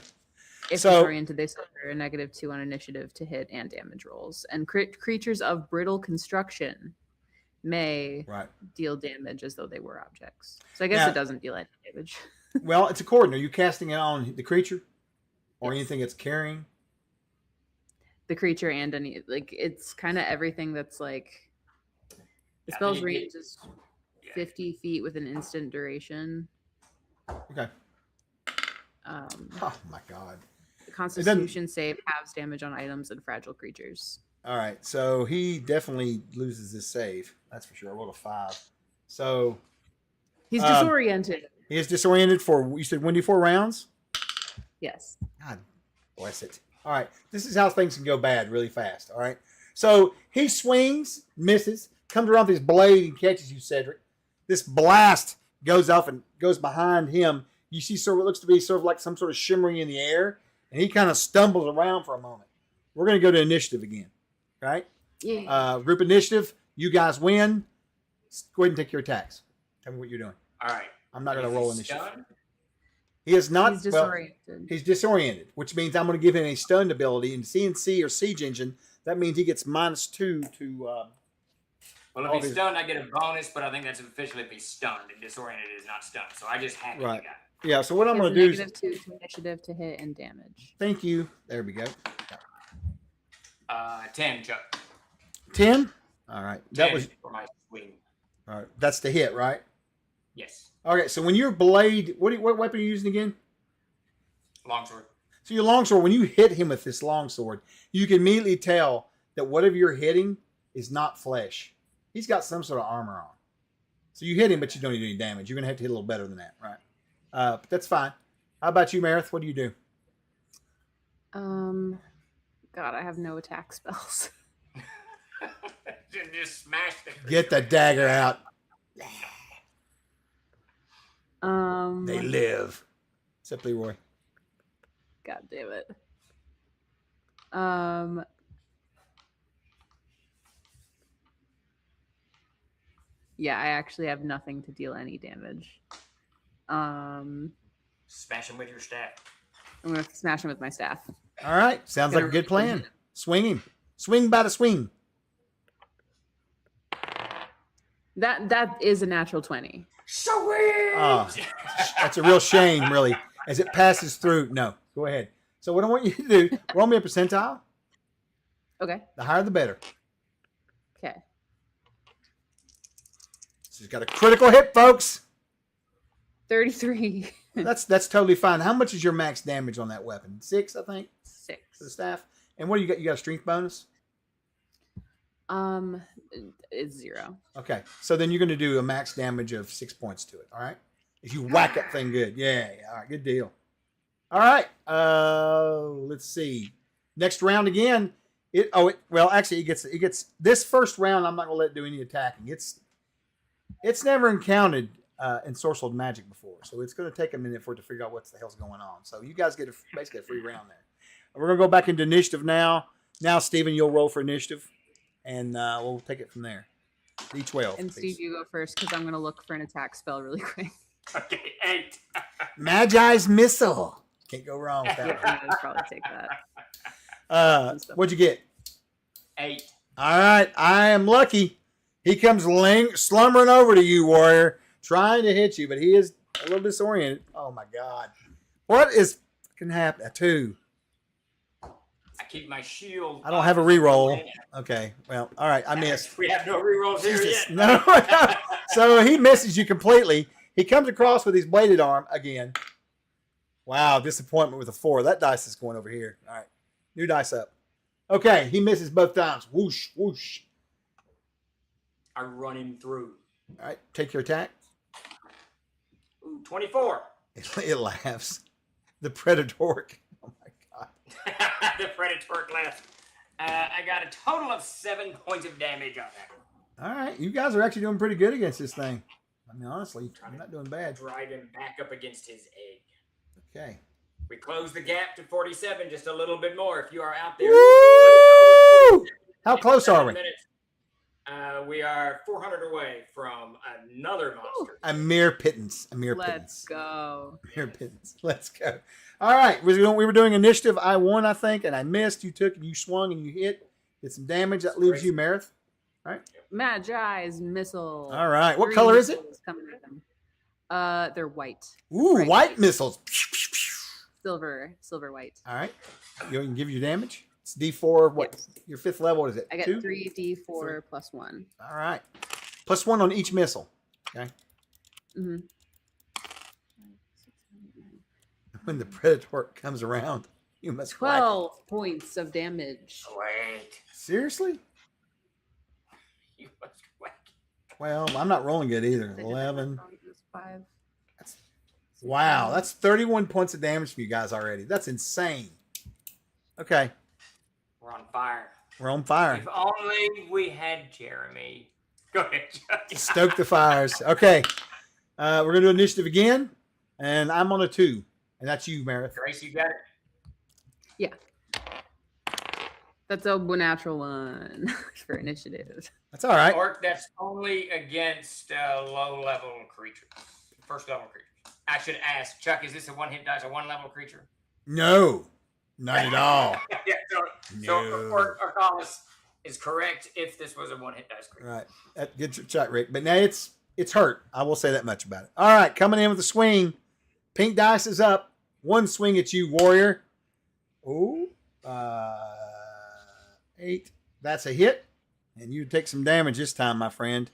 If So- disoriented, they suffer a -2 on initiative to hit and damage rolls. And creatures of brittle construction may deal damage as though they were objects. So I guess it doesn't deal any damage. Well, it's according. Are you casting it on the creature? Or anything it's carrying? The creature and any, it's kind of everything that's like... The spell's range is 50 feet with an instant duration. Okay. Oh my God. The Constitution save halves damage on items and fragile creatures. All right, so he definitely loses this save. That's for sure. I rolled a 5. So he's disoriented. He is disoriented for, you said 1d4 rounds? Yes. God bless it. All right, this is how things can go bad really fast. All right, so he swings, misses, comes around with his blade and catches you, Cedric. This blast goes off and goes behind him. You see sort of what looks to be sort of like some sort of shimmering in the air, and he kind of stumbles around for a moment. We're going to go to initiative again, right? Yeah. Group initiative. You guys win. Go ahead and take your attacks. Tell me what you're doing. All right. I'm not going to roll initiative. Stunned? He is not. He's disoriented. He's disoriented, which means I'm going to give him a stunned ability. In CNC or Siege Engine, that means he gets -2 to. Well, if he's stunned, I get a bonus, but I think that's officially if he's stunned, and disoriented is not stunned. So I just hack Right. the guy. Yeah, so what I'm going to do is... -2 to initiative to hit and damage. Thank you. There we go. 10, Chuck. 10? All right. 10 That was... for my swing. All right. That's the hit, right? Yes. Okay, so when your blade... What weapon are you using again? Longsword. So your longsword, when you hit him with this longsword, you can immediately tell that whatever you're hitting is not flesh. He's got some sort of armor on. So you hit him, but you don't do any damage. You're going to have to hit a little better than that, right? But that's fine. How about you, Marith? What do you do? God, I have no attack spells. Just smash the Get the dagger out. They live. Except Leroy. God damn it. Yeah, I actually have nothing to deal any damage. Smash him with your staff. I'm gonna smash him with my staff. All right. Sounds like a good plan. Swing him. Swing by the swing. That is a natural 20. Sweet! That's a real shame, really. As it passes through. No, go ahead. So what I want you to do, roll me a percentile. Okay. The higher the better. Okay. She's got a critical hit, folks. 33. That's totally fine. How much is your max damage on that weapon? 6, I think, 6. for the staff. And what do you got? You got a strength bonus? It's 0. Okay, so then you're going to do a max damage of 6 points to it. All right, if you whack that thing good, yeah. All right, good deal. All right, let's see. Next round again. Actually, it gets this first round. I'm not going to let it do any attacking. It's never encountered ensorcelled magic before, so it's going to take a minute for it to figure out what the hell's going on. So you guys get basically a free round there. We're going to go back into initiative now. Now, Steven, you'll roll for initiative. And we'll take it from there. D12. And please. Steve, you go first because I'm going to look for an attack spell really quick. Okay, 8. Magi's Missile. Can't go wrong with that one. I'll probably take that. What'd you get? 8. All right. I am lucky. He comes slumbering over to you, warrior, trying to hit you, but he is a little disoriented. Oh, my God. What is fucking happening? A 2. I keep my shield. I don't have a reroll. Okay. Well, all right. I missed. We have no rerolls here Jesus. yet. No. So he misses you completely. He comes across with his bladed arm again. Wow, disappointment with a 4. That dice is going over here. All right. New dice up. Okay, he misses both times. Whoosh, whoosh. I run him through. All right, take your attack. Ooh, 24. It laughs. The Predator. Oh, my God. The Predator class. I got a total of 7 points of damage on that. All right, you guys are actually doing pretty good against this thing. I mean, honestly, I'm not doing bad. Drive him back up against his egg. Okay. We close the gap to 47 just a little bit more. If you are out there. Woo! How close are we? Minutes, we are 400 away from another monster. A mere pittance. A mere Let's pittance. go. Mere pittance. Let's go. All right. We were doing initiative. I won, I think, and I missed. You took and you swung and you hit. Did some damage. That leaves you, Marith. All right. Magi's Missile. All right. What 3 color is it? missiles coming at them. They're white. Ooh, Bright white missiles. Silver white. All right. You can give your damage. It's D4. What? Yes. Your 5th level. What is it? I got 2? 3d4 plus 1. All right. +1 on each missile. Okay. Mm-hmm. When the Predator comes around, you must whack it. 12 points of damage. Wait. Seriously? You must whack. Well, I'm not rolling good either. 11. 5. Wow, that's 31 points of damage from you guys already. That's insane. Okay, We're on fire. we're on fire. If only we had Jeremy. Go ahead, Chuck. Stoke the fires. Okay, we're gonna do initiative again, and I'm on a 2, and that's you, Marith. Grace, you got it? That's a natural 1 for initiative. That's all right. Or that's only against low-level creatures. First-level creatures. I should ask, Chuck, is this a one-hit dice, a one-level creature? No, not at all. Yeah, so No. Arcalis is correct if this was a one-hit dice creature. Right, that good shot, Rick. But now it's hurt. I will say that much about it. All right, coming in with a swing. Pink dice is up. 1 swing at you, warrior. Ooh, 8. That's a hit. And you take some damage this time, my friend.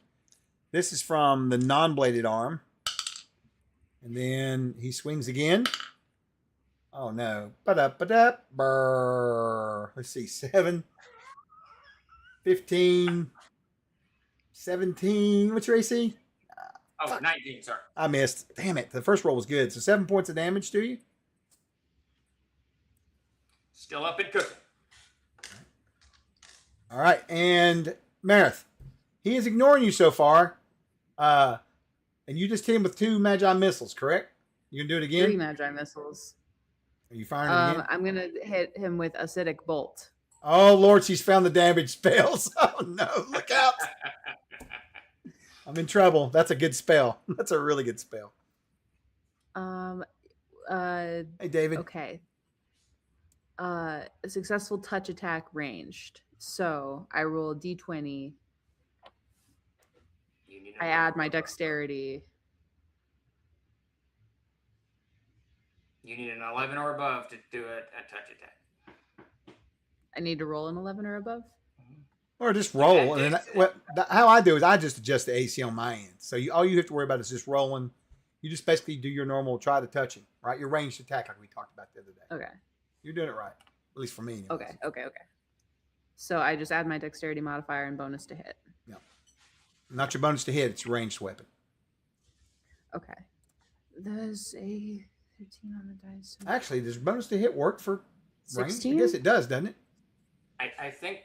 This is from the non-bladed arm. And then he swings again. Oh, no. Ba-da-ba-da. Brrr. Let's see. 7, 15, 17. What's your AC? Oh, 19, sorry. I missed. Damn it. The first roll was good. So 7 points of damage to you. Still up and cooking. All right. And Marith, he is ignoring you so far. And you just hit him with 2 Magi missiles, correct? You can do it again? 3 Magi Missiles. Are you firing it again? I'm going to hit him with Acidic Bolt. Oh, Lord, she's found the damage spells. Oh, no. Look out. I'm in trouble. That's a good spell. That's a really good spell. Hey, David. Okay. A successful touch attack ranged. So I roll a d20. You need I add my dexterity. You need an 11 or above to do a touch attack. I need to roll an 11 or above. Or just roll. And then how I do is I just adjust the AC on my end. So all you have to worry about is just rolling. You just basically do your normal try to touching, right? Your ranged attack like we talked about the other day. Okay. You're doing it right. At least for me. Anyways. Okay. So I just add my dexterity modifier and bonus to hit. Yeah. Not your bonus to hit, it's your ranged weapon. Okay. There's a 13 on the dice. Actually, does bonus to hit work for range? 16? I guess it does, doesn't it? I think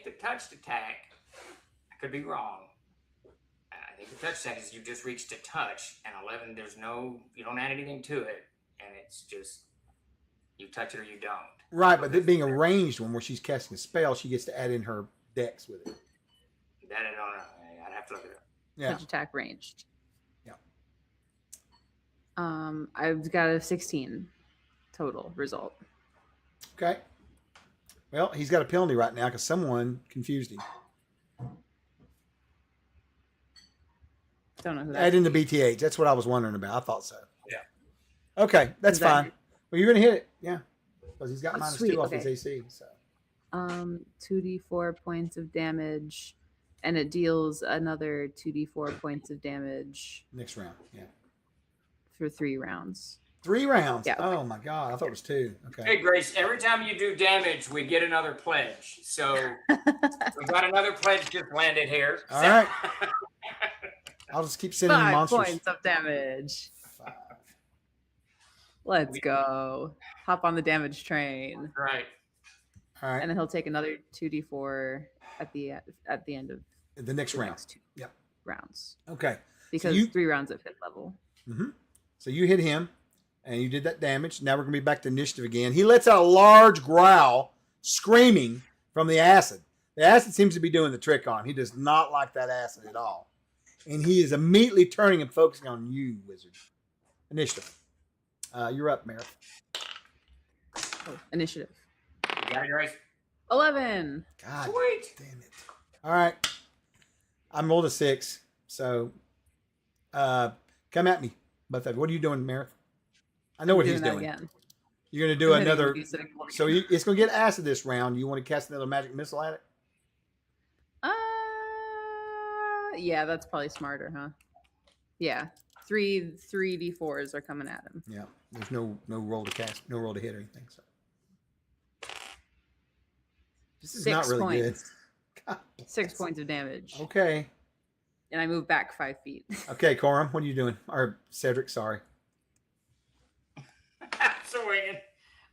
the touched attack, I could be wrong. I think the touch attack is you just reach to touch, and 11, you don't add anything to it, and it's just, you touch it or you don't. Right, but it being a ranged one where she's casting a spell, she gets to add in her dex with it. That I don't know. I'd have to look it up. Yeah. Touch attack ranged. Yeah. I've got a 16 total result. Okay. Well, he's got a penalty right now because someone confused him. Don't know who that Add in the BTH. That's what I was wondering about. I thought so. Yeah. Okay, that's Is that fine. Well, you're going to hit it. Yeah. Because he's got Oh, minus sweet, 2 off okay. his AC. So 2d4 points of damage, and it deals another 2d4 points of damage next round. Yeah. for 3 rounds. 3 rounds. Yeah. Oh, my God. I thought it was 2. Hey, Okay. Grace, every time you do damage, we get another pledge. So we got another pledge just landed here. All right. I'll just keep sending you 5 monsters. points of damage. 5. Let's go. Hop on the damage train. Right. All right. And then he'll take another 2d4 at the end of The next the round. next 2 Yep. rounds. Okay. Because you- 3 rounds at 5th level. Mm-hmm. So you hit him, and you did that damage. Now we're going to be back to initiative again. He lets out a large growl, screaming from the acid. The acid seems to be doing the trick on him. He does not like that acid at all. And he is immediately turning and focusing on you, wizard. Initiative. You're up, Meredith. Oh, initiative. You got it, Grace? 11. God Sweet. damn it. All right. I rolled a 6. So come at me, both of you. What are you doing, Meredith? I know what he's that doing. again. You're going to do I'm hitting another. you sitting on So it's going to get acid this round. You want to cast another magic missile at it? Yeah, that's probably smarter, huh? Yeah. 3d4s are coming at him. Yeah. There's no roll to cast, no roll to hit or anything. So this is 6 not really points. good. 6 points of damage. Okay. And I move back 5 feet. Okay, Corum, what are you doing? Or Cedric, sorry. Swinging.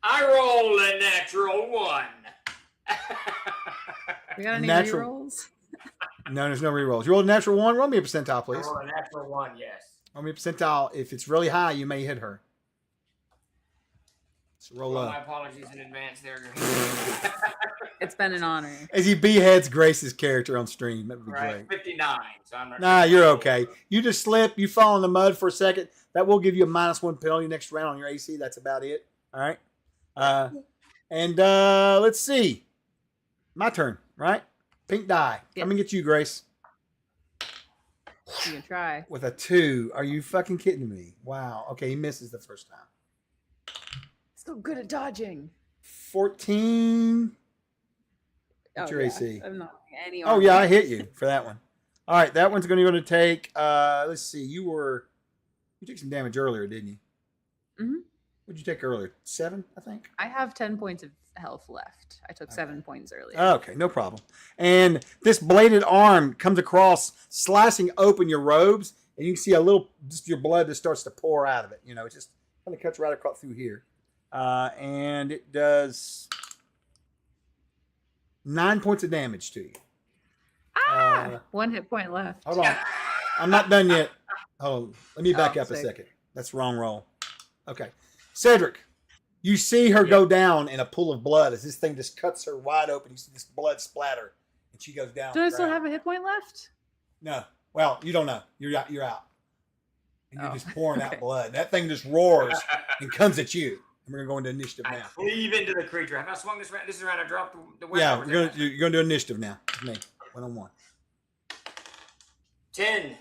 I rolled a natural 1. We got any Natural- rerolls? No, there's no rerolls. You rolled a natural 1. Roll me a percentile, I please. rolled a natural 1, yes. Roll me a percentile. If it's really high, you may hit her. So roll Well, my up. apologies in advance there. It's been an honor. As he beheads Grace's character on stream, that would be Right, great. 59. So I'm not Nah, you're okay. You just slip, you fall in the mud for a second. That will give you a -1 penalty next round on your AC. That's about it. All right. Let's see. My turn, right? Pink die. Yeah. Come and get you, Grace. You can try. With a 2. Are you fucking kidding me? Wow. Okay, he misses the first time. Still good at dodging. 14. What's your yeah. AC? I'm not any Oh, yeah, I hit you for that one. All right, that one's going to take, let's see, you took some damage earlier, didn't you? Mhm. What'd you take earlier? 7, I think? I have 10 points of health left. I took 7 points earlier. Okay, no problem. And this bladed arm comes across, slicing open your robes, and you can see just your blood just starts to pour out of it. You know, it just kind of cuts right across through here. And it does 9 points of damage to you. Ah! 1 hit point left. Hold on. I'm not done yet. Oh, let me back Oh, up a sick. second. That's the wrong roll. Okay. Cedric, you see her go down in a pool of blood as this thing just cuts her wide open. You see this blood splatter, and she goes down. Do I still have a hit point left? No. Well, you don't know. You're out. You're out. And you're Oh, just pouring okay. out blood. That thing just roars and comes at you. And we're going to go into initiative I now. cleave into the creature. Have I swung this round? This is around. I dropped the weapon. Yeah, Was you're that- going to do initiative now. With me. 1-on-1. 10.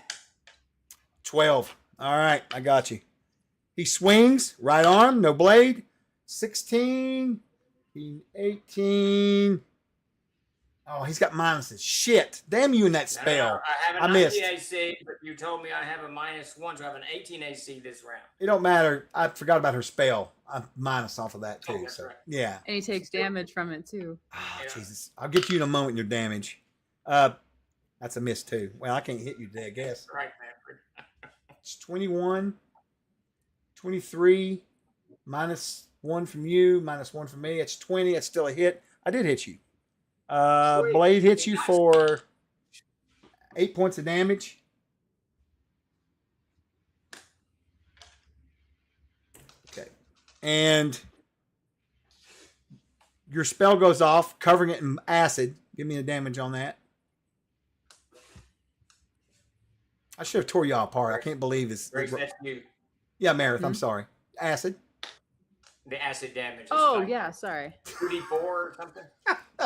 12. All right, I got you. He swings, right arm, no blade. 16, 18, Oh, he's got minuses. Shit. Damn you in that No, spell. I have a I 19 missed. AC, but you told me I have a -1, so I have an 18 AC this round. It don't matter. I forgot about her spell. I'm minus off of that too. Oh, that's so right. yeah. And he takes damage from it too. Oh, Yeah. Jesus. I'll get you in a moment, your damage. That's a miss too. Well, I can't hit you today, I guess. Right, Manfred. It's 21, 23, -1 from you, -1 from me. It's 20. It's still a hit. I did hit you. Sweet. Blade hits you Nice. for 8 points of damage. Okay. And your spell goes off, covering it in acid. Give me a damage on that. I should have tore you all apart. I can't believe this. Grace, that's you. Yeah, Meredith, I'm sorry. Acid. The acid damage. Is Oh like yeah, sorry. 2d4 or something.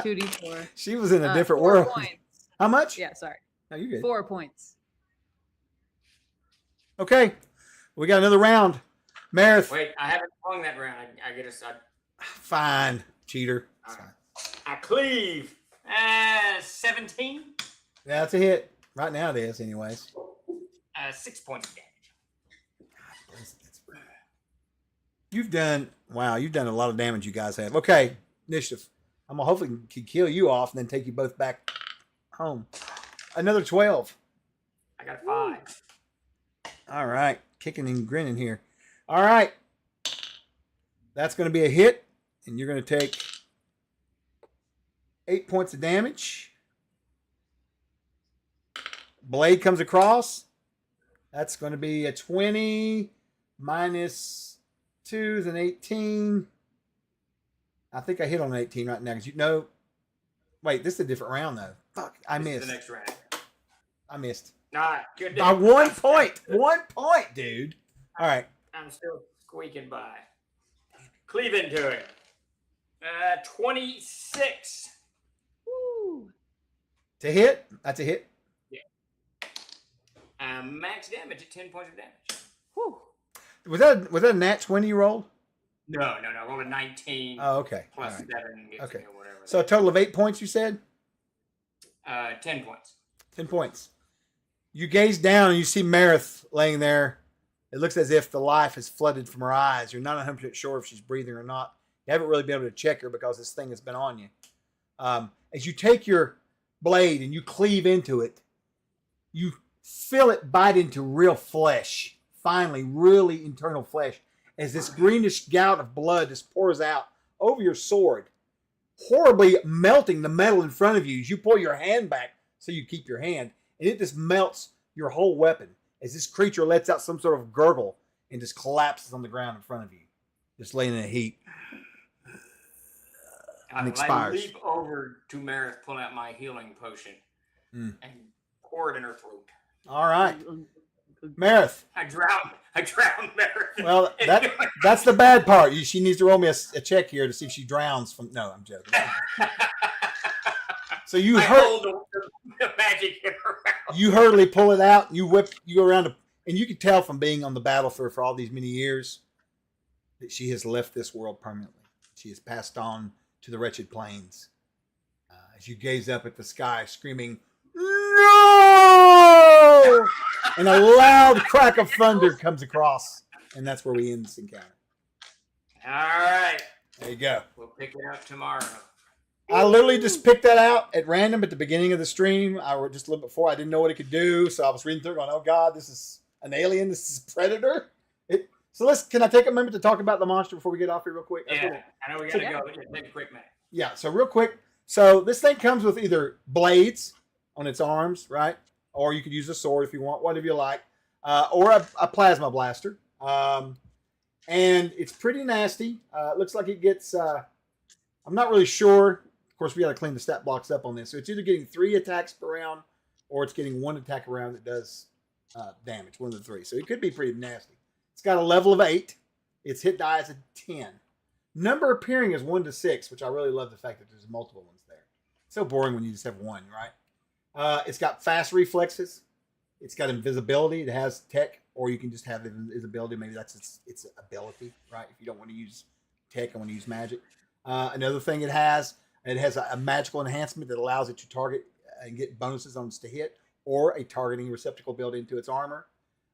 2d4. She was in a different 4 world. points. How much? Yeah, sorry. No, you're good. 4 points. Okay. We got another round. Meredith. Wait, I haven't swung that round. I get a. Fine. Cheater. It's All fine. I cleave. 17. Yeah, that's a hit. Right now it is, anyways. 6 points of damage. You've done a lot of damage, you guys have. Okay, initiative. I'm gonna hopefully can kill you off and then take you both back home. Another 12. I got a 5. All right, kicking and grinning here. All right, that's gonna be a hit, and you're gonna take 8 points of damage. Blade comes across. That's going to be a 20 minus 2 is an 18. I think I hit on an 18 right now because you know. Wait, this is a different round though. Fuck, I This is missed. the next round. I missed Nah, good. by 1 point. 1 point, dude. All right, I'm still squeaking by. Cleave into it. 26. Woo. to hit. That's a hit. Max damage at 10 points of damage. Whew. Was that a nat 20 you rolled? No. I rolled a 19 Oh, okay. plus All right. 7 gets Okay. me or whatever. So a total of 8 points. You said 10 points. 10 points. You gaze down and you see Meredith laying there. It looks as if the life has flooded from her eyes. You're not 100% sure if she's breathing or not. You haven't really been able to check her because this thing has been on you. As you take your blade and you cleave into it, you feel it bite into real flesh. Finally, really internal flesh. As this greenish gout of blood just pours out over your sword, horribly melting the metal in front of you. As you pull your hand back so you keep your hand, and it just melts your whole weapon as this creature lets out some sort of gurgle and just collapses on the ground in front of you, just laying in a heap. And I expires. leap over to Meredith, pull out my healing potion, and pour it in her throat. All right, Meredith. I drown Meredith. Well, that's the bad part. She needs to roll me a check here to see if she drowns from. No, I'm joking. So you I hurt. hold the magic in her mouth. You hurriedly pull it out. You whip. You go around, and you can tell from being on the battlefield for all these many years that she has left this world permanently. She has passed on to the wretched plains. As you gaze up at the sky, screaming, "No!" and a loud crack of thunder comes across, and that's where we end this encounter. All right. There you go. We'll pick it up tomorrow. I literally just picked that out at random at the beginning of the stream. I were just a little before. I didn't know what it could do, so I was reading through it going, "Oh God, this is an alien. This is a predator." So can I take a moment to talk about the monster before we get off here real quick? Yeah, I know we gotta go. But just take a quick minute. Yeah, so real quick. So this thing comes with either blades on its arms, right? Or you could use a sword if you want, whatever you like. Or a plasma blaster. And it's pretty nasty. It looks like it gets, I'm not really sure. Of course, we got to clean the stat blocks up on this. So it's either getting 3 attacks per round or it's getting 1 attack a round that does damage, one of the 3. So it could be pretty nasty. It's got a level of 8. Its hit die is a 10. Number appearing is 1 to 6, which I really love the fact that there's multiple ones there. It's so boring when you just have one, right? It's got fast reflexes. It's got invisibility. It has tech, or you can just have invisibility. Maybe that's its ability, right? If you don't want to use tech and want to use magic. Another thing it has It has a magical enhancement that allows it to target and get bonuses on its to hit, or a targeting receptacle built into its armor.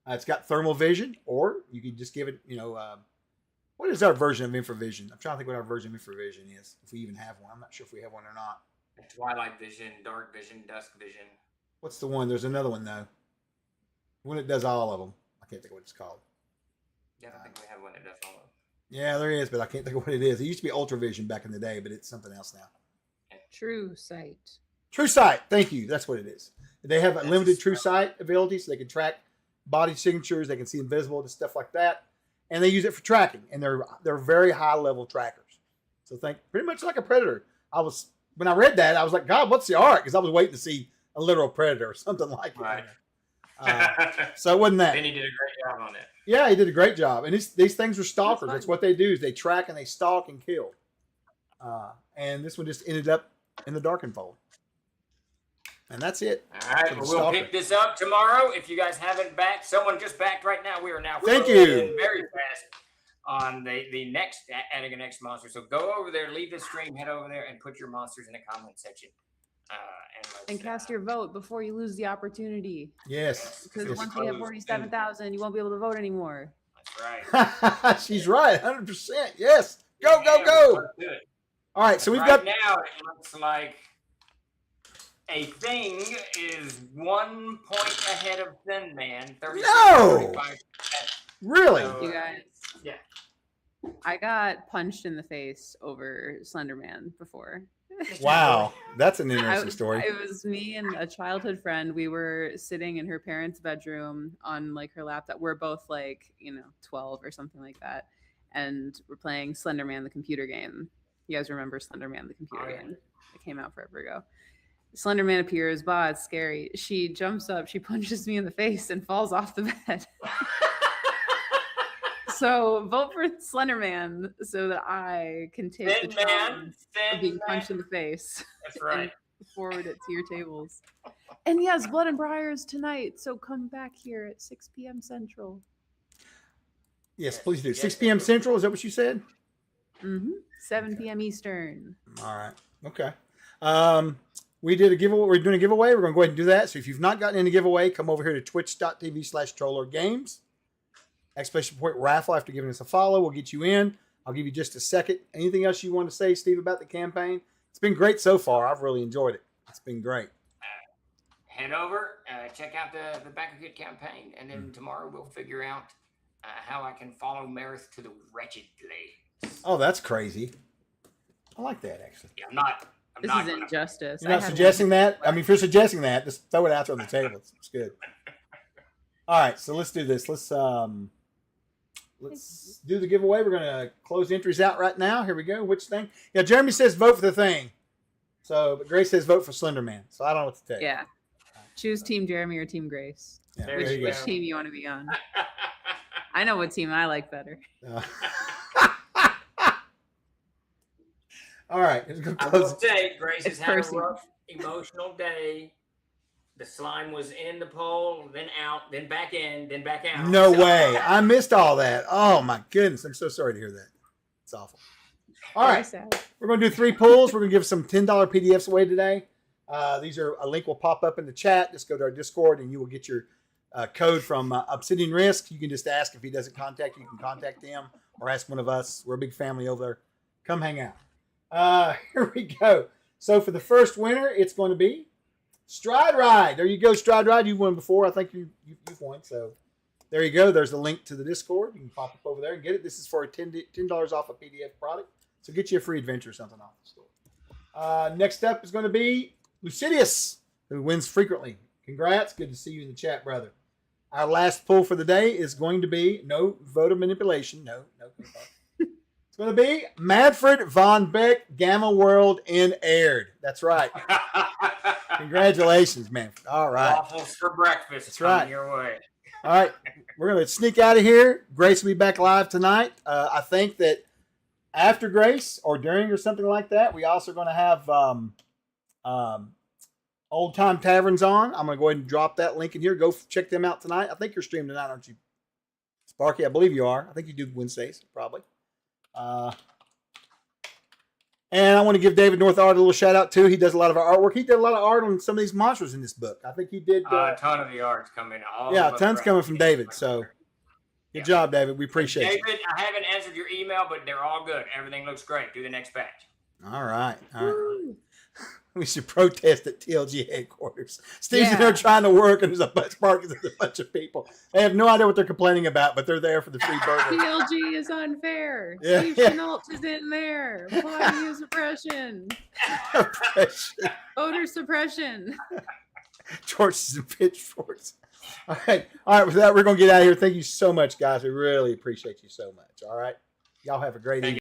It's got thermal vision, or you can just give it, what is our version of infravision? I'm trying to think what our version of infravision is, if we even have one. I'm not sure if we have one or not. Twilight vision, dark vision, dusk vision. What's the one? There's another one, though. When it does all of them. I can't think of what it's called. Yeah, I don't think we have one that does all of them. Yeah, there is, but I can't think of what it is. It used to be ultravision back in the day, but it's something else now. True sight. True sight. Thank you. That's what it is. They have a limited true sight ability, so they can track body signatures. They can see invisible and stuff like that. And they use it for tracking, and they're very high level trackers. So think pretty much like a predator. When I read that, I was like, God, what's the art? Because I was waiting to see a literal predator or something like Right. that. So it wasn't that. Then he did a great job on it. Yeah, he did a great job. And these things are stalkers. That's That's what they do is they track and they stalk and kill. And this one just ended up in the Darkened Fold. And that's it. All right, For the we'll stalker. pick this up tomorrow. If you guys haven't backed, someone just backed right now. We are now Thank closing you. in very fast on the next adding a next monster. So go over there, leave the stream, head over there, and put your monsters in the comment section. And cast your vote before you lose the opportunity. Yes. Because It's once we have closed. 47,000, you won't be able to vote anymore. That's right. She's right. 100%. Yes. Go, go, Yeah, go. let's do it. All right. So we've Right got. now it looks like a thing is 1 point ahead of Thin Man. 36, No! 35%. Really? So, You guys. yeah. I got punched in the face over Slender Man before. Wow. That's an I interesting was- story. It was me and a childhood friend. We were sitting in her parents' bedroom on like her laptop. We're both like, 12 or something like that. And we're playing Slender Man, the computer game. You guys remember Slender Man, the computer Oh, yeah. game? It came out forever ago. Slender Man appears. Bah, it's scary. She jumps up, she punches me in the face and falls off the bed. So vote for Slender Man so that I can take the Thin Man. challenge of Thin being Man. punched in the face. That's right. And forward it to your tables. And yes, Blood and Briars tonight. So come back here at 6 p.m. Central. Yes, please do. Yes. 6 p.m. Central. Is that what you said? 7 p.m. Eastern. All right. Okay. We did a giveaway. We're doing a giveaway. We're going to go ahead and do that. So if you've not gotten any giveaway, come over here to twitch.tv/trollergames. Exclamation point raffle after giving us a follow. We'll get you in. I'll give you just a second. Anything else you want to say, Steve, about the campaign? It's been great so far. I've really enjoyed it. It's been great. Head over, check out the Back of Good campaign, and then tomorrow we'll figure out how I can follow Marith to the wretchedly. Oh, that's crazy. I like that, actually. Yeah, I'm not This gonna- is injustice. You're I not had suggesting that? I mean, if you're suggesting that, just throw it out there on the table. It's good. All right, so let's do this. Let's do the giveaway. We're gonna close the entries out right now. Here we go. Which thing? Yeah, Jeremy says vote for the thing. So, but Grace says vote for Slender Man. So I don't know what to tell you. Yeah. Choose Team Jeremy or Team Grace. Yeah, There Which, there you which go. team you want to be on? I know what team I like better. All right, let's go I will close. say, Grace has It's had a personal. rough emotional day. The slime was in the pole, then out, then back in, then back out. No So- way. I missed all that. Oh my goodness. I'm so sorry to hear that. It's awful. All Very right. sad. We're going to do 3 pulls. We're going to give some $10 PDFs away today. These are a link will pop up in the chat. Just go to our Discord and you will get your code from Obsidian Risk. You can just ask if he doesn't contact you. You can contact him or ask one of us. We're a big family over there. Come hang out. Here we go. So for the first winner, it's going to be Stride Ride. There you go, Stride Ride. You've won before. I think you've won. So there you go. There's the link to the Discord. You can pop up over there and get it. This is for $10 off a PDF product. So get you a free adventure or something off the store. Next up is going to be Lucidius, who wins frequently. Congrats. Good to see you in the chat, brother. Our last pull for the day is going to be no voter manipulation. No. It's going to be Manfred von Beck, Gamma World in Aired. That's right. Congratulations, Manfred. All right. Waffles for breakfast. That's coming right. Your way. All right. We're going to sneak out of here. Grace will be back live tonight. I think that after Grace or during or something like that, we also going to have Old Time Taverns on. I'm going to go ahead and drop that link in here. Go check them out tonight. I think you're streaming tonight, aren't you, Sparky? I believe you are. I think you do Wednesdays, probably. And I want to give David North Art a little shout out too. He does a lot of our artwork. He did a lot of art on some of these monsters in this book. I think he did. A ton of the art's coming. Yeah, tons coming from David. So good job, David. We appreciate David, you. I haven't answered your email, but they're all good. Everything looks great. Do the next batch. All right. Woo. We should protest at TLG headquarters. Steve's in there trying to work, and there's a bunch of people. They have no idea what they're complaining about, but they're there for the free burger. TLG is unfair. Yeah, Steve yeah. Chenault is in there. Applying suppression. Odor suppression. Torches and pitchforks. All right. With that, we're going to get out of here. Thank you so much, guys. We really appreciate you so much. All right. Y'all have a great evening.